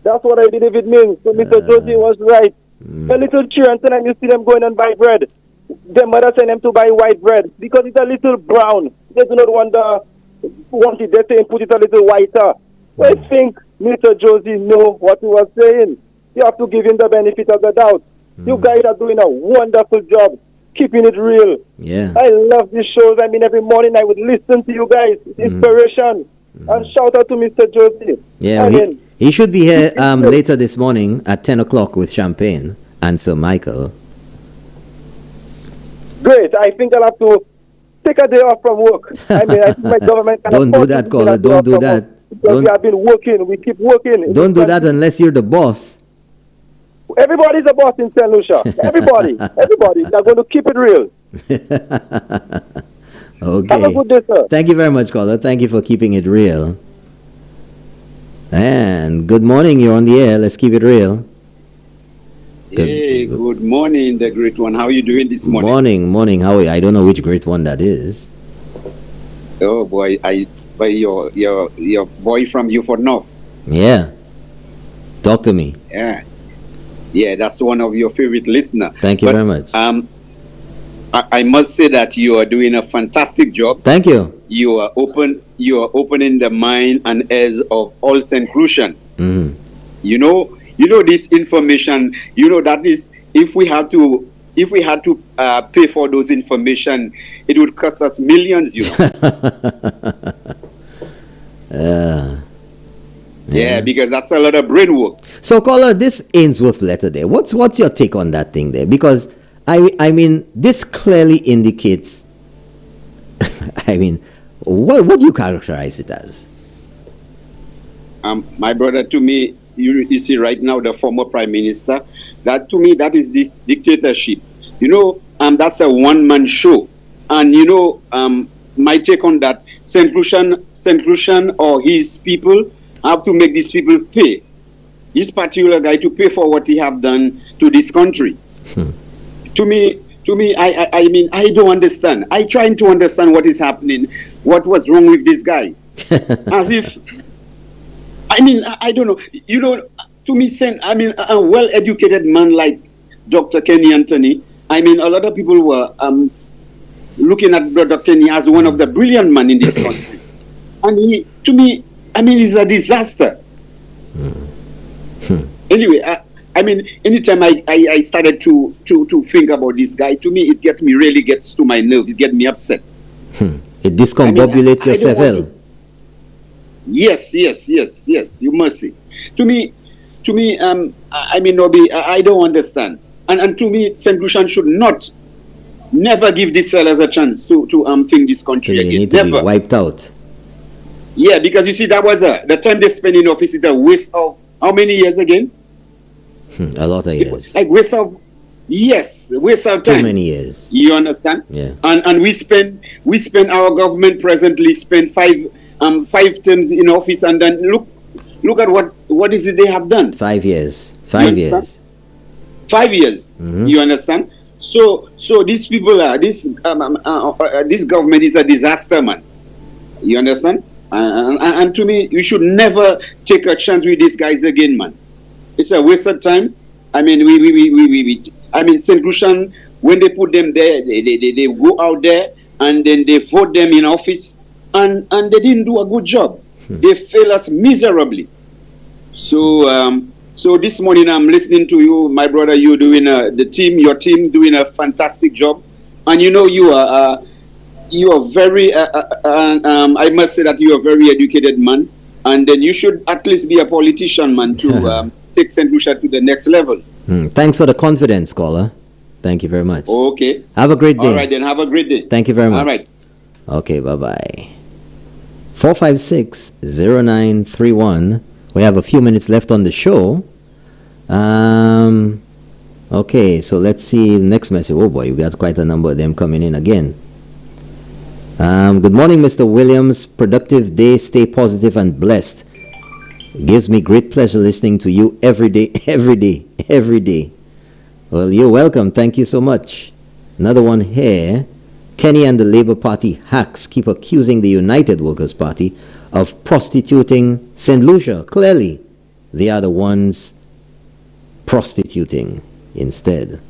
That's what I believe it means. So Mr. Josie was right. The little children, and you see them going and buy bread. Their mother send them to buy white bread because it's a little brown. They do not want it. They say put it a little whiter. I think Mr. Josie know what he was saying. You have to give him the benefit of the doubt. You guys are doing a wonderful job, keeping it real. Yeah. I love these shows. I mean, every morning I would listen to you guys. Inspiration. And shout out to Mr. Josie. Yeah, he should be here later this morning at 10 o'clock with Champagne and Sir Michael. Great. I think I'll have to take a day off from work. I mean, I think my government can Don't do that, caller. Don't do that. Because we have been working. We keep working. Don't do that unless you're the boss. Everybody's a boss in St. Lucia. Everybody. They're going to keep it real. Okay. Have a good day, sir. Thank you very much, caller. Thank you for keeping it real. And good morning. You're on the air. Let's keep it real. Hey, good morning, the great one. How are you doing this morning? Morning. How are you? I don't know which great one that is. Oh boy, your boy from Beaufort North. Yeah. Talk to me. Yeah, that's one of your favorite listeners. Thank you very much. I must say that you are doing a fantastic job. Thank you. You are opening the mind and ears of all St. Lucian. You know this information. You know that is if we had to pay for those information, it would cost us millions. You know. Yeah, because that's a lot of brain work. So, caller, this Ainsworth letter there. What's your take on that thing there? Because I mean, this clearly indicates. I mean, what do you characterize it as? My brother, to me, you see right now, the former prime minister, that to me, that is this dictatorship. You know, that's a one-man show. And, you know, my take on that, St. Lucian or his people have to make these people pay. This particular guy to pay for what he have done to this country. To me, I mean, I don't understand. I trying to understand what is happening, what was wrong with this guy. As if, I mean, I don't know. You know, to me, I mean, a well-educated man like Dr. Kenny Anthony, I mean, a lot of people were looking at Dr. Kenny as one of the brilliant men in this country. And he, to me, I mean, he's a disaster. Anyway, I mean, anytime I started to think about this guy, to me, really gets to my nerve. It gets me upset. It discombobulates your cerveau. Yes, you must see. To me, I mean, Nobby, I don't understand. And to me, St. Lucian should never give these fellas a chance to think this country again. They need to be wiped out. Yeah, because you see, that was the time they spent in office is a waste of how many years again? A lot of years. Like waste of time. Too many years. You understand? Yeah. And we spend our government presently spend five terms in office, and then look at what is it they have done? 5 years. 5 years. 5 years. You understand? So these people are this government is a disaster, man. You understand? And to me, you should never take a chance with these guys again, man. It's a waste of time. I mean, I mean, St. Lucian, when they put them there, they go out there and then they vote them in office, and they didn't do a good job. They fail us miserably. So this morning I'm listening to you, my brother. You doing your team doing a fantastic job, and you know you are very. I must say that you are a very educated man, and then you should at least be a politician, man, to take St. Lucia to the next level. Thanks for the confidence, caller. Thank you very much. Okay. Have a great day. All right, then. Have a great day. Thank you very much. All right. Okay, bye-bye. 456-0931. We have a few minutes left on the show. Okay, so let's see the next message. Oh boy, we got quite a number of them coming in again. Good morning, Mr. Williams. Productive day. Stay positive and blessed. It gives me great pleasure listening to you every day. Well, you're welcome. Thank you so much. Another one here. Kenny and the Labour Party hacks keep accusing the United Workers' Party of prostituting St. Lucia. Clearly, they are the ones prostituting instead.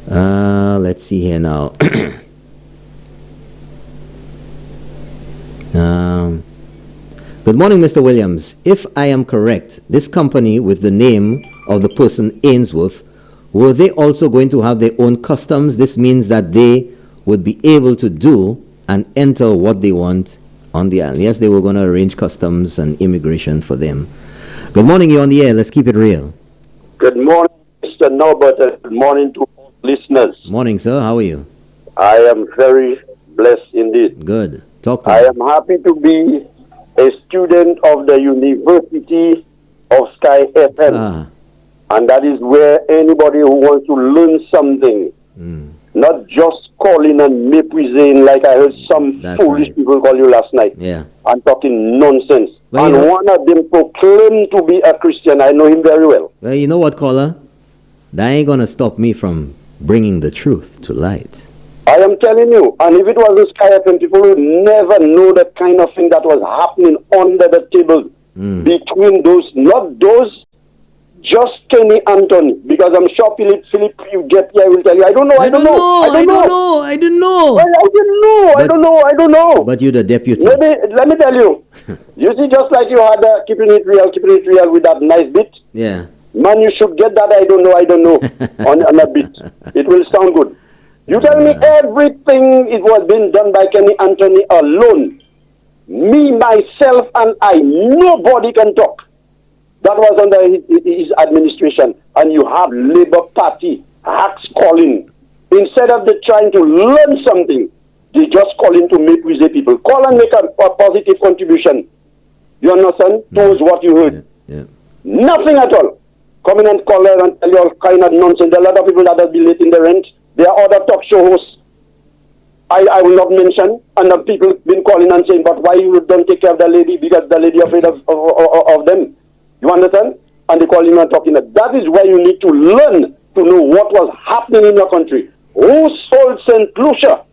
Let's see here now. Good morning, Mr. Williams. If I am correct, this company with the name of the person Ainsworth, were they also going to have their own customs? This means that they would be able to do and enter what they want on the island. Yes, they were going to arrange customs and immigration for them. Good morning, you're on the air. Let's keep it real. Good morning, Mr. Norbert, and good morning to all listeners. Morning, sir. How are you? I am very blessed indeed. Good. Talk to me. I am happy to be a student of the University of Sky FM. And that is where anybody who wants to learn something, not just calling and méprising like I heard some foolish people call you last night, and talking nonsense. Well, and one of them proclaimed to be a Christian. I know him very well. Well, you know what, caller? That ain't going to stop me from bringing the truth to light. I am telling you, and if it wasn't Sky FM, people would never know the kind of thing that was happening under the table between those, not those, just Kenny Anthony, because I'm sure Philip, you get here, I will tell you. I don't know. I didn't know. I don't know. But you're the deputy. Let me tell you. You see, just like you had keeping it real with that nice bit. Yeah. Man, you should get that I don't know on a bit. It will sound good. You tell me everything it was being done by Kenny Anthony alone. Me, myself, and I, nobody can talk. That was under his administration. And you have Labour Party hacks calling. Instead of they trying to learn something, they just calling to make with the people. Call and make a positive contribution. You understand? Towards what you heard. Nothing at all. Come in and call her and tell you all kind of nonsense. There are a lot of people that have been late in the rent. There are other talk show hosts I will not mention, and the people been calling and saying, but why you don't take care of the lady, because the lady afraid of them. You understand? And they calling and talking. That is why you need to learn to know what was happening in your country. Who sold St. Lucia?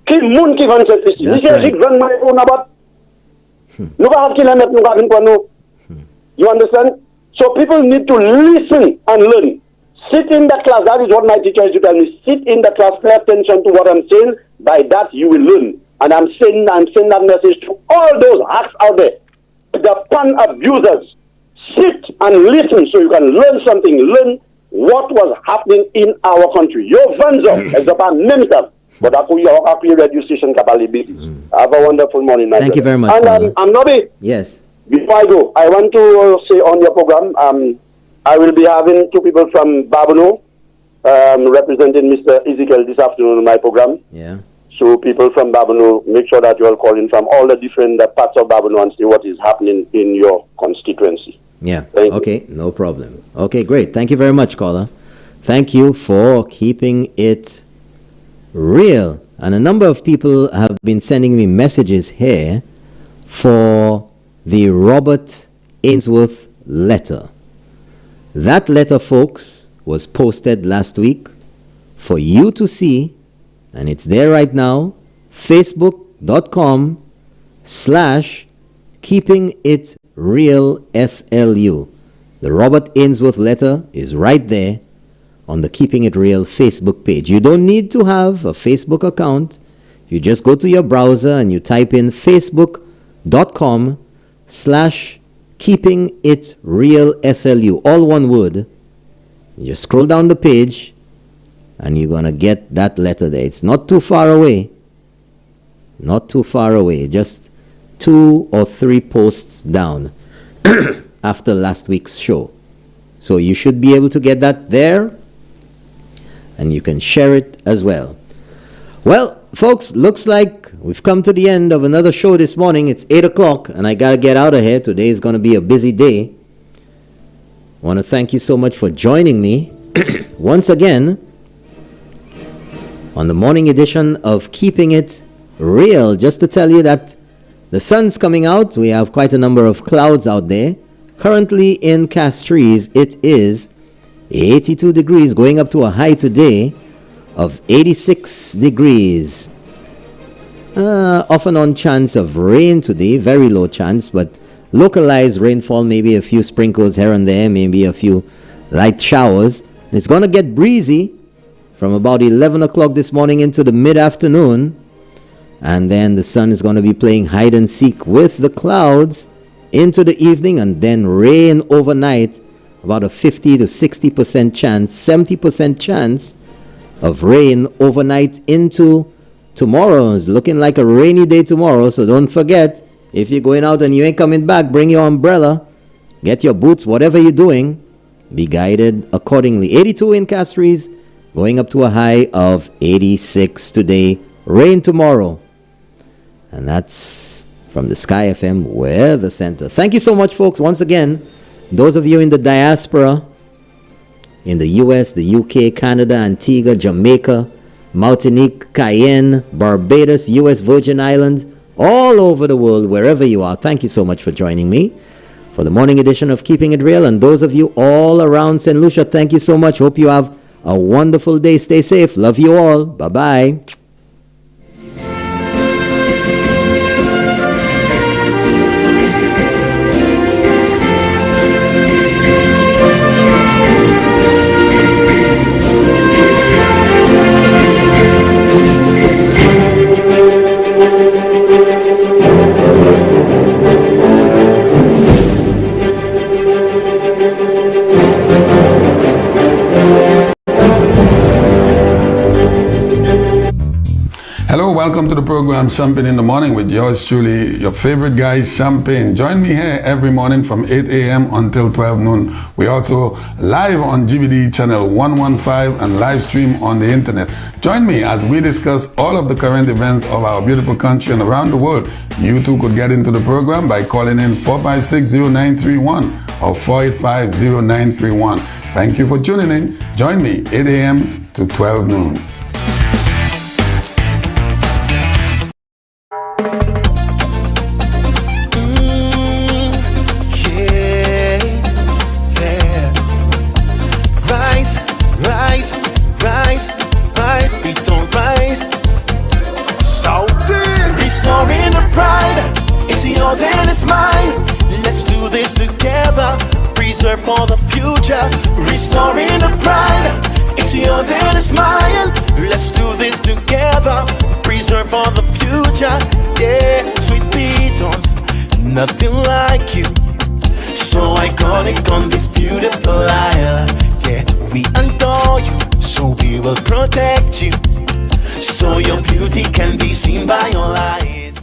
Kill Moon Kivan St. Lucia. This is grandma own about. Nobody kill him. You understand? So people need to listen and learn. Sit in the class. That is what my teacher used to tell me. Sit in the class, pay attention to what I'm saying. By that, you will learn. And I'm saying that message to all those hacks out there, the fun abusers. Sit and listen so you can learn something. Learn what was happening in our country. Yo, Vanzo, as a minister, but I radio station capability. Have a wonderful morning. Thank you very much. And I'm Nobby. Yes. Before I go, I want to say on your program, I will be having two people from Babonneau representing Mr. Ezekiel this afternoon on my program. Yeah. So people from Babonneau, make sure that you all call in from all the different parts of Babonneau and see what is happening in your constituency. Yeah. Okay, no problem. Okay, great. Thank you very much, caller. Thank you for keeping it real. And a number of people have been sending me messages here for the Robert Ainsworth letter. That letter, folks, was posted last week for you to see, and it's there right now, facebook.com/keepingitrealslu. The Robert Ainsworth letter is right there on the Keeping It Real Facebook page. You don't need to have a Facebook account. You just go to your browser and you type in facebook.com/keepingitrealslu, all one word. You just scroll down the page and you're going to get that letter there. It's not too far away. Not too far away. Just 2 or 3 posts down after last week's show. So you should be able to get that there and you can share it as well. Well, folks, looks like we've come to the end of another show this morning. It's 8 o'clock and I got to get out of here. Today is going to be a busy day. I want to thank you so much for joining me once again on the morning edition of Keeping It Real. Just to tell you that the sun's coming out. We have quite a number of clouds out there. Currently in Castries, it is 82 degrees, going up to a high today of 86 degrees. Off and on chance of rain today, very low chance, but localized rainfall, maybe a few sprinkles here and there, maybe a few light showers. It's going to get breezy from about 11 o'clock this morning into the mid-afternoon, and then the sun is going to be playing hide and seek with the clouds into the evening, and then rain overnight, about a 50 to 60% chance, 70% chance of rain overnight into tomorrow. It's looking like a rainy day tomorrow, so don't forget, if you're going out and you ain't coming back, bring your umbrella, get your boots, whatever you're doing, be guided accordingly. 82 in Castries, going up to a high of 86 today. Rain tomorrow. And that's from the Sky FM Weather Center. Thank you so much, folks. Once again, those of you in the diaspora, in the US, the UK, Canada, Antigua, Jamaica, Martinique, Cayenne, Barbados, US Virgin Islands, all over the world, wherever you are, thank you so much for joining me for the morning edition of Keeping It Real. And those of you all around St. Lucia, thank you so much. Hope you have a wonderful day. Stay safe. Love you all. Bye-bye. welcome to the program Champagne in the Morning with yours truly, your favorite guy, Champagne. Join me here every morning from 8 a.m. until 12 noon. We also live on GBD channel 115 and live stream on the internet. Join me as we discuss all of the current events of our beautiful country and around the world. You too could get into the program by calling in 456-0931 or 485-0931. Thank you for tuning in. Join me 8 a.m. to 12 noon. For the future, restoring the pride. It's yours and it's mine. Let's do this together. Preserve for the future. Yeah, sweet Beatles, nothing like you. So iconic on this beautiful isle. Yeah, we adore you, so we will protect you. So your beauty can be seen by all eyes.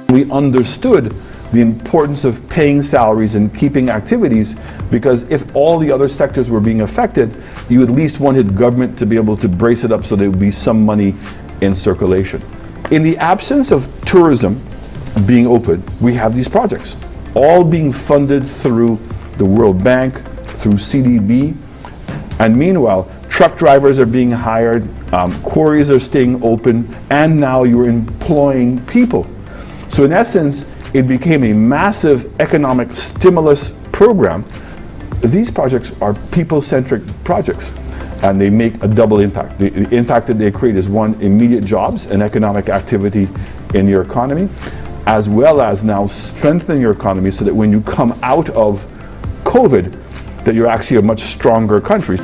We understood the importance of paying salaries and keeping activities, because if all the other sectors were being affected, you at least wanted government to be able to brace it up so there would be some money in circulation. In the absence of tourism being open, we have these projects, all being funded through the World Bank, through CDB, and meanwhile, truck drivers are being hired, quarries are staying open, and now you're employing people. So in essence, it became a massive economic stimulus program. These projects are people-centric projects, and they make a double impact. The impact that they create is, one, immediate jobs and economic activity in your economy, as well as now strengthening your economy so that when you come out of COVID, that you're actually a much stronger country.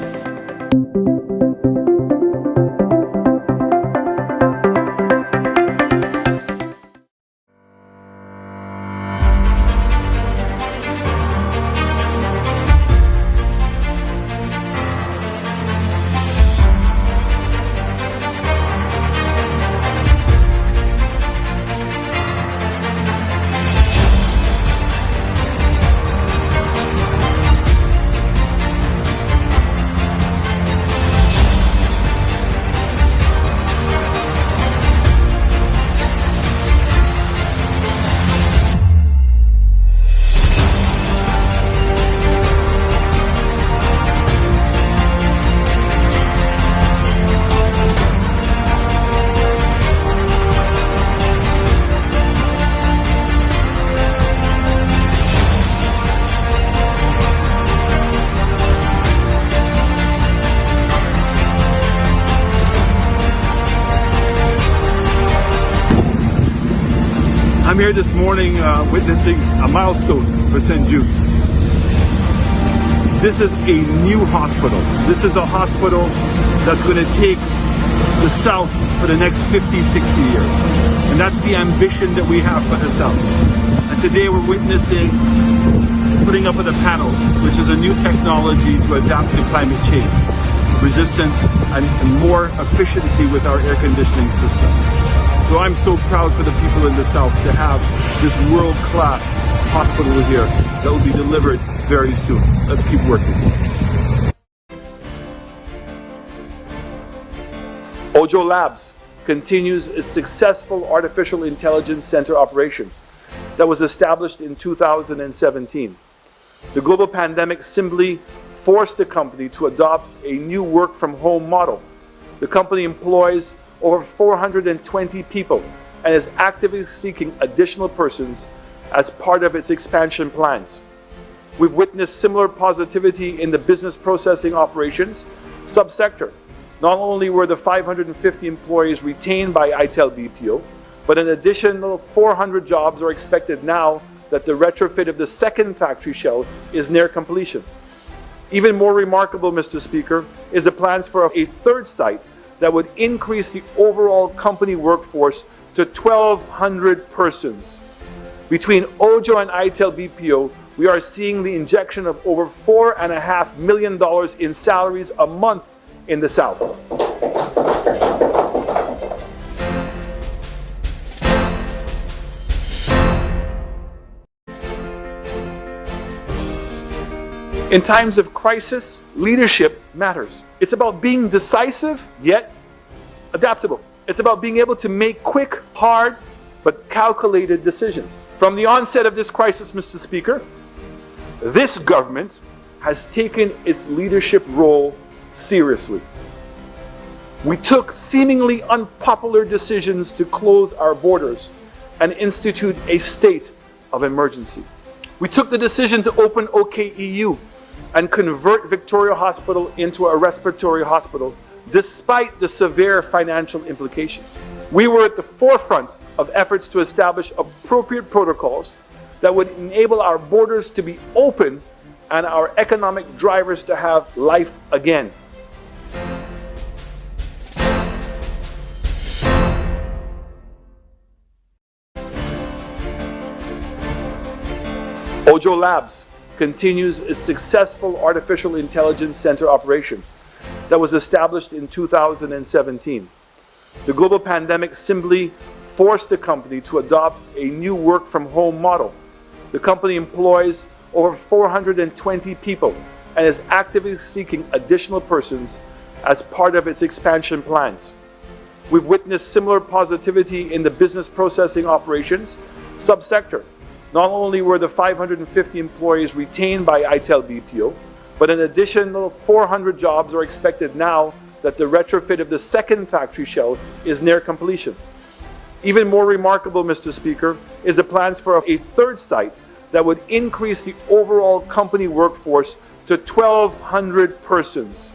I'm here this morning witnessing a milestone for St. Jude's. This is a new hospital. This is a hospital that's going to take the South for the next 50, 60 years. And that's the ambition that we have for the South. And today we're witnessing putting up of the panels, which is a new technology to adapt to climate change, resistant and more efficiency with our air conditioning system. So I'm so proud for the people in the South to have this world-class hospital here that will be delivered very soon. Let's keep working. Ojo Labs continues its successful artificial intelligence center operation that was established in 2017. The global pandemic simply forced the company to adopt a new work-from-home model. The company employs over 420 people and is actively seeking additional persons as part of its expansion plans. We've witnessed similar positivity in the business processing operations subsector. Not only were the 550 employees retained by ITEL BPO, but an additional 400 jobs are expected now that the retrofit of the second factory shell is near completion. Even more remarkable, Mr. Speaker, is the plans for a third site that would increase the overall company workforce to 1,200 persons. Between Ojo and ITEL BPO, we are seeing the injection of over $4.5 million in salaries a month in the South. In times of crisis, leadership matters. It's about being decisive, yet adaptable. It's about being able to make quick, hard, but calculated decisions. From the onset of this crisis, Mr. Speaker, this government has taken its leadership role seriously. We took seemingly unpopular decisions to close our borders and institute a state of emergency. We took the decision to open OKEU and convert Victoria Hospital into a respiratory hospital, despite the severe financial implications. We were at the forefront of efforts to establish appropriate protocols that would enable our borders to be open and our economic drivers to have life again. Ojo Labs continues its successful artificial intelligence center operation that was established in 2017. The global pandemic simply forced the company to adopt a new work-from-home model. The company employs over 420 people and is actively seeking additional persons as part of its expansion plans. We've witnessed similar positivity in the business processing operations subsector. Not only were the 550 employees retained by ITEL BPO, but an additional 400 jobs are expected now that the retrofit of the second factory shell is near completion. Even more remarkable, Mr. Speaker, is the plans for a third site that would increase the overall company workforce to 1,200 persons.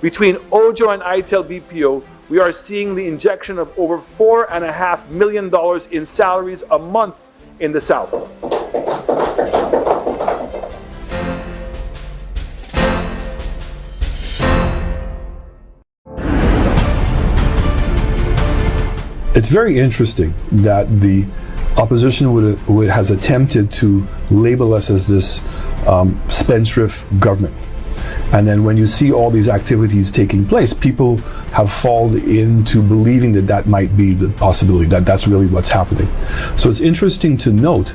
Between Ojo and ITEL BPO, we are seeing the injection of over $4.5 million in salaries a month in the South. It's very interesting that the opposition has attempted to label us as this spendthrift government. And then when you see all these activities taking place, people have fallen into believing that that might be the possibility, that that's really what's happening. So it's interesting to note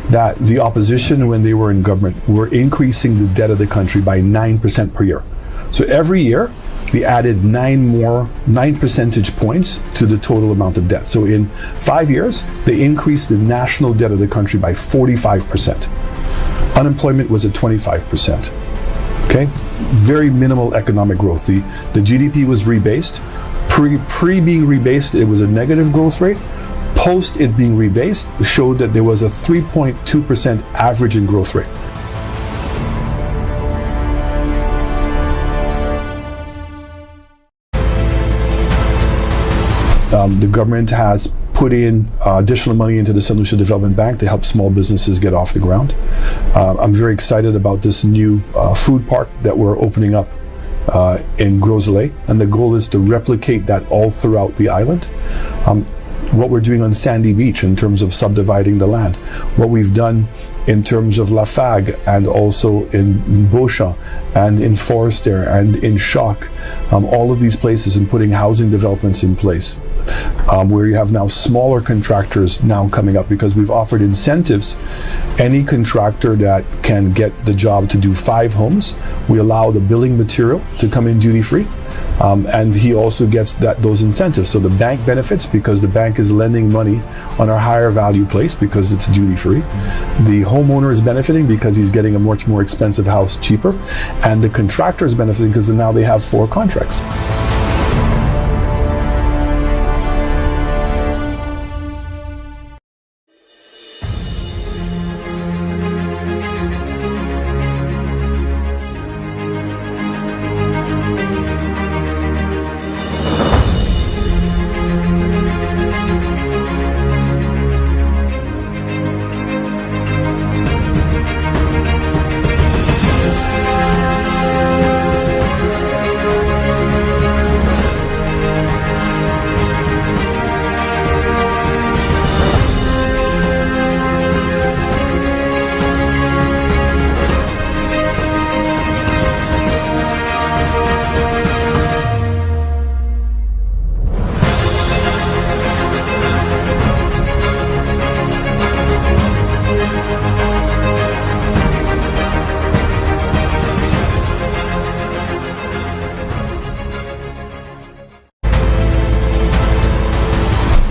that the opposition, when they were in government, were increasing the debt of the country by 9% per year. So every year, they added 9 percentage points to the total amount of debt. So in 5 years, they increased the national debt of the country by 45%. Unemployment was at 25%. Okay, very minimal economic growth. The GDP was rebased. Pre being rebased, it was a negative growth rate. Post it being rebased, showed that there was a 3.2% average in growth rate. The government has put in additional money into the St. Lucia Development Bank to help small businesses get off the ground. I'm very excited about this new food park that we're opening up in Gros Islet, and the goal is to replicate that all throughout the island. What we're doing on Sandy Beach in terms of subdividing the land, what we've done in terms of Lafague and also in Beauchamp and in Forestier and in Choc, all of these places, and putting housing developments in place, where you have now smaller contractors now coming up, because we've offered incentives. Any contractor that can get the job to do 5 homes, we allow the building material to come in duty free. And he also gets those incentives. So the bank benefits because the bank is lending money on our higher value place because it's duty free. The homeowner is benefiting because he's getting a much more expensive house cheaper. And the contractor is benefiting because now they have 4 contracts.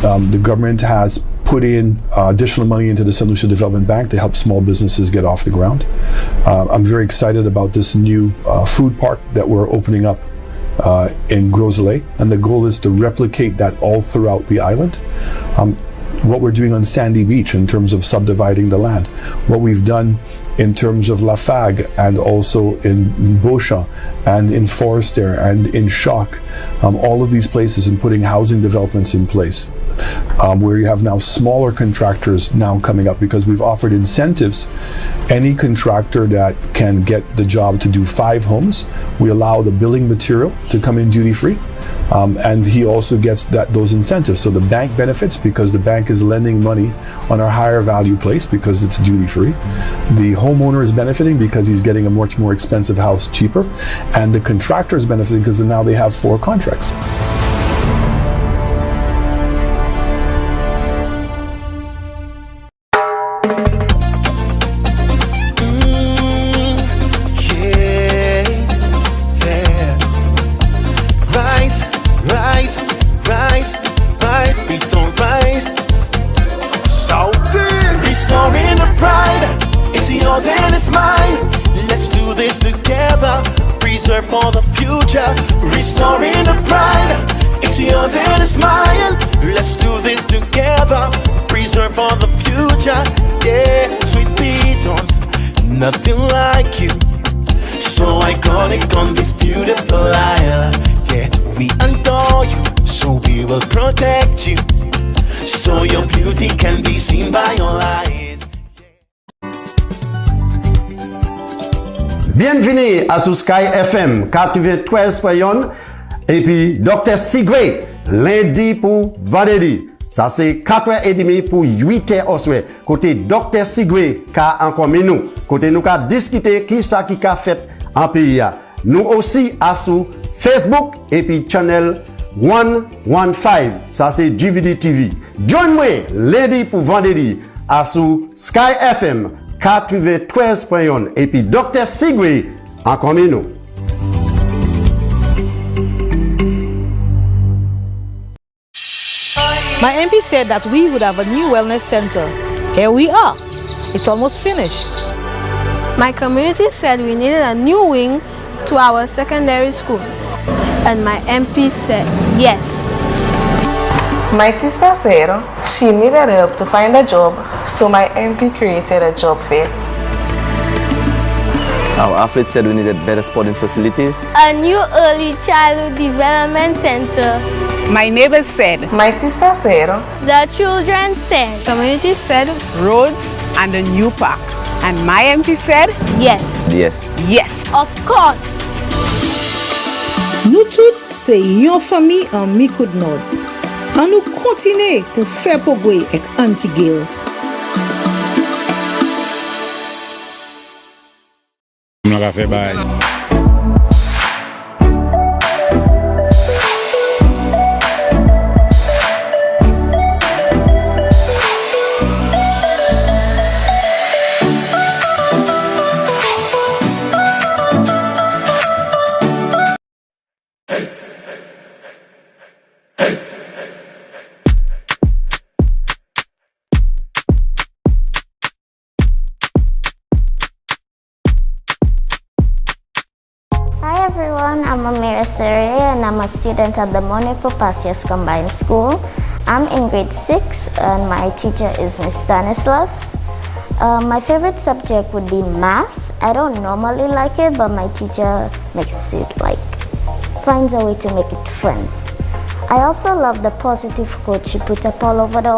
The government has put in additional money into the St. Lucia Development Bank to help small businesses get off the ground. I'm very excited about this new food park that we're opening up in Gros Islet, and the goal is to replicate that all throughout the island. What we're doing on Sandy Beach in terms of subdividing the land, what we've done in terms of Lafargue and also in Beauchamp and in Forestier and in Choc, all of these places, and putting housing developments in place. Where you have now smaller contractors now coming up, because we've offered incentives. Any contractor that can get the job to do 5 homes, we allow the building material to come in duty free. And he also gets those incentives. So the bank benefits because the bank is lending money on our higher value place because it's duty free. The homeowner is benefiting because he's getting a much more expensive house cheaper. And the contractor is benefiting because now they have 4 contracts. For the future, restoring the pride. It's yours and it's mine. Let's do this together. Preserve for the future. Yeah, sweet Beatons, nothing like you. So iconic on this beautiful island. Yeah, we adore you, so we will protect you, so your beauty can be seen by all eyes. Bienvenue à Sky FM 93.1 et puis Dr. Sigwe lundi pour vendredi. Ça c'est 4h30 pour 8h au soir. Côté Dr. Sigwe ka encore nous. Côté nous ka discuter qui ça qui ka fait en pays. Nous aussi à sur Facebook et puis channel 115. Ça c'est GVD TV. Join-moi lundi pour vendredi à sur Sky FM 93.1 et puis Dr. Sigwe encore nous. My MP said that we would have a new wellness center. Here we are. It's almost finished. My community said we needed a new wing to our secondary school. And my MP said yes. My sister said she needed help to find a job, so my MP created a job fair. Our athlete said we needed better sporting facilities. A new early childhood development center. My neighbors said. My sister said. The children said. Community said. Roads and a new park. And my MP said. Yes. Yes. Yes. Of course. Nous tous, c'est une famille en Micoud-Nord. On nous continue pour faire progrès avec Antigale. On a fait bail. I'm Amira Sere and I'm a student at the Monaco Passios Combined School. I'm in grade 6 and my teacher is Miss Stanislas. My favorite subject would be math. I don't normally like it, but my teacher makes it finds a way to make it fun. I also love the positive quote she put up all over the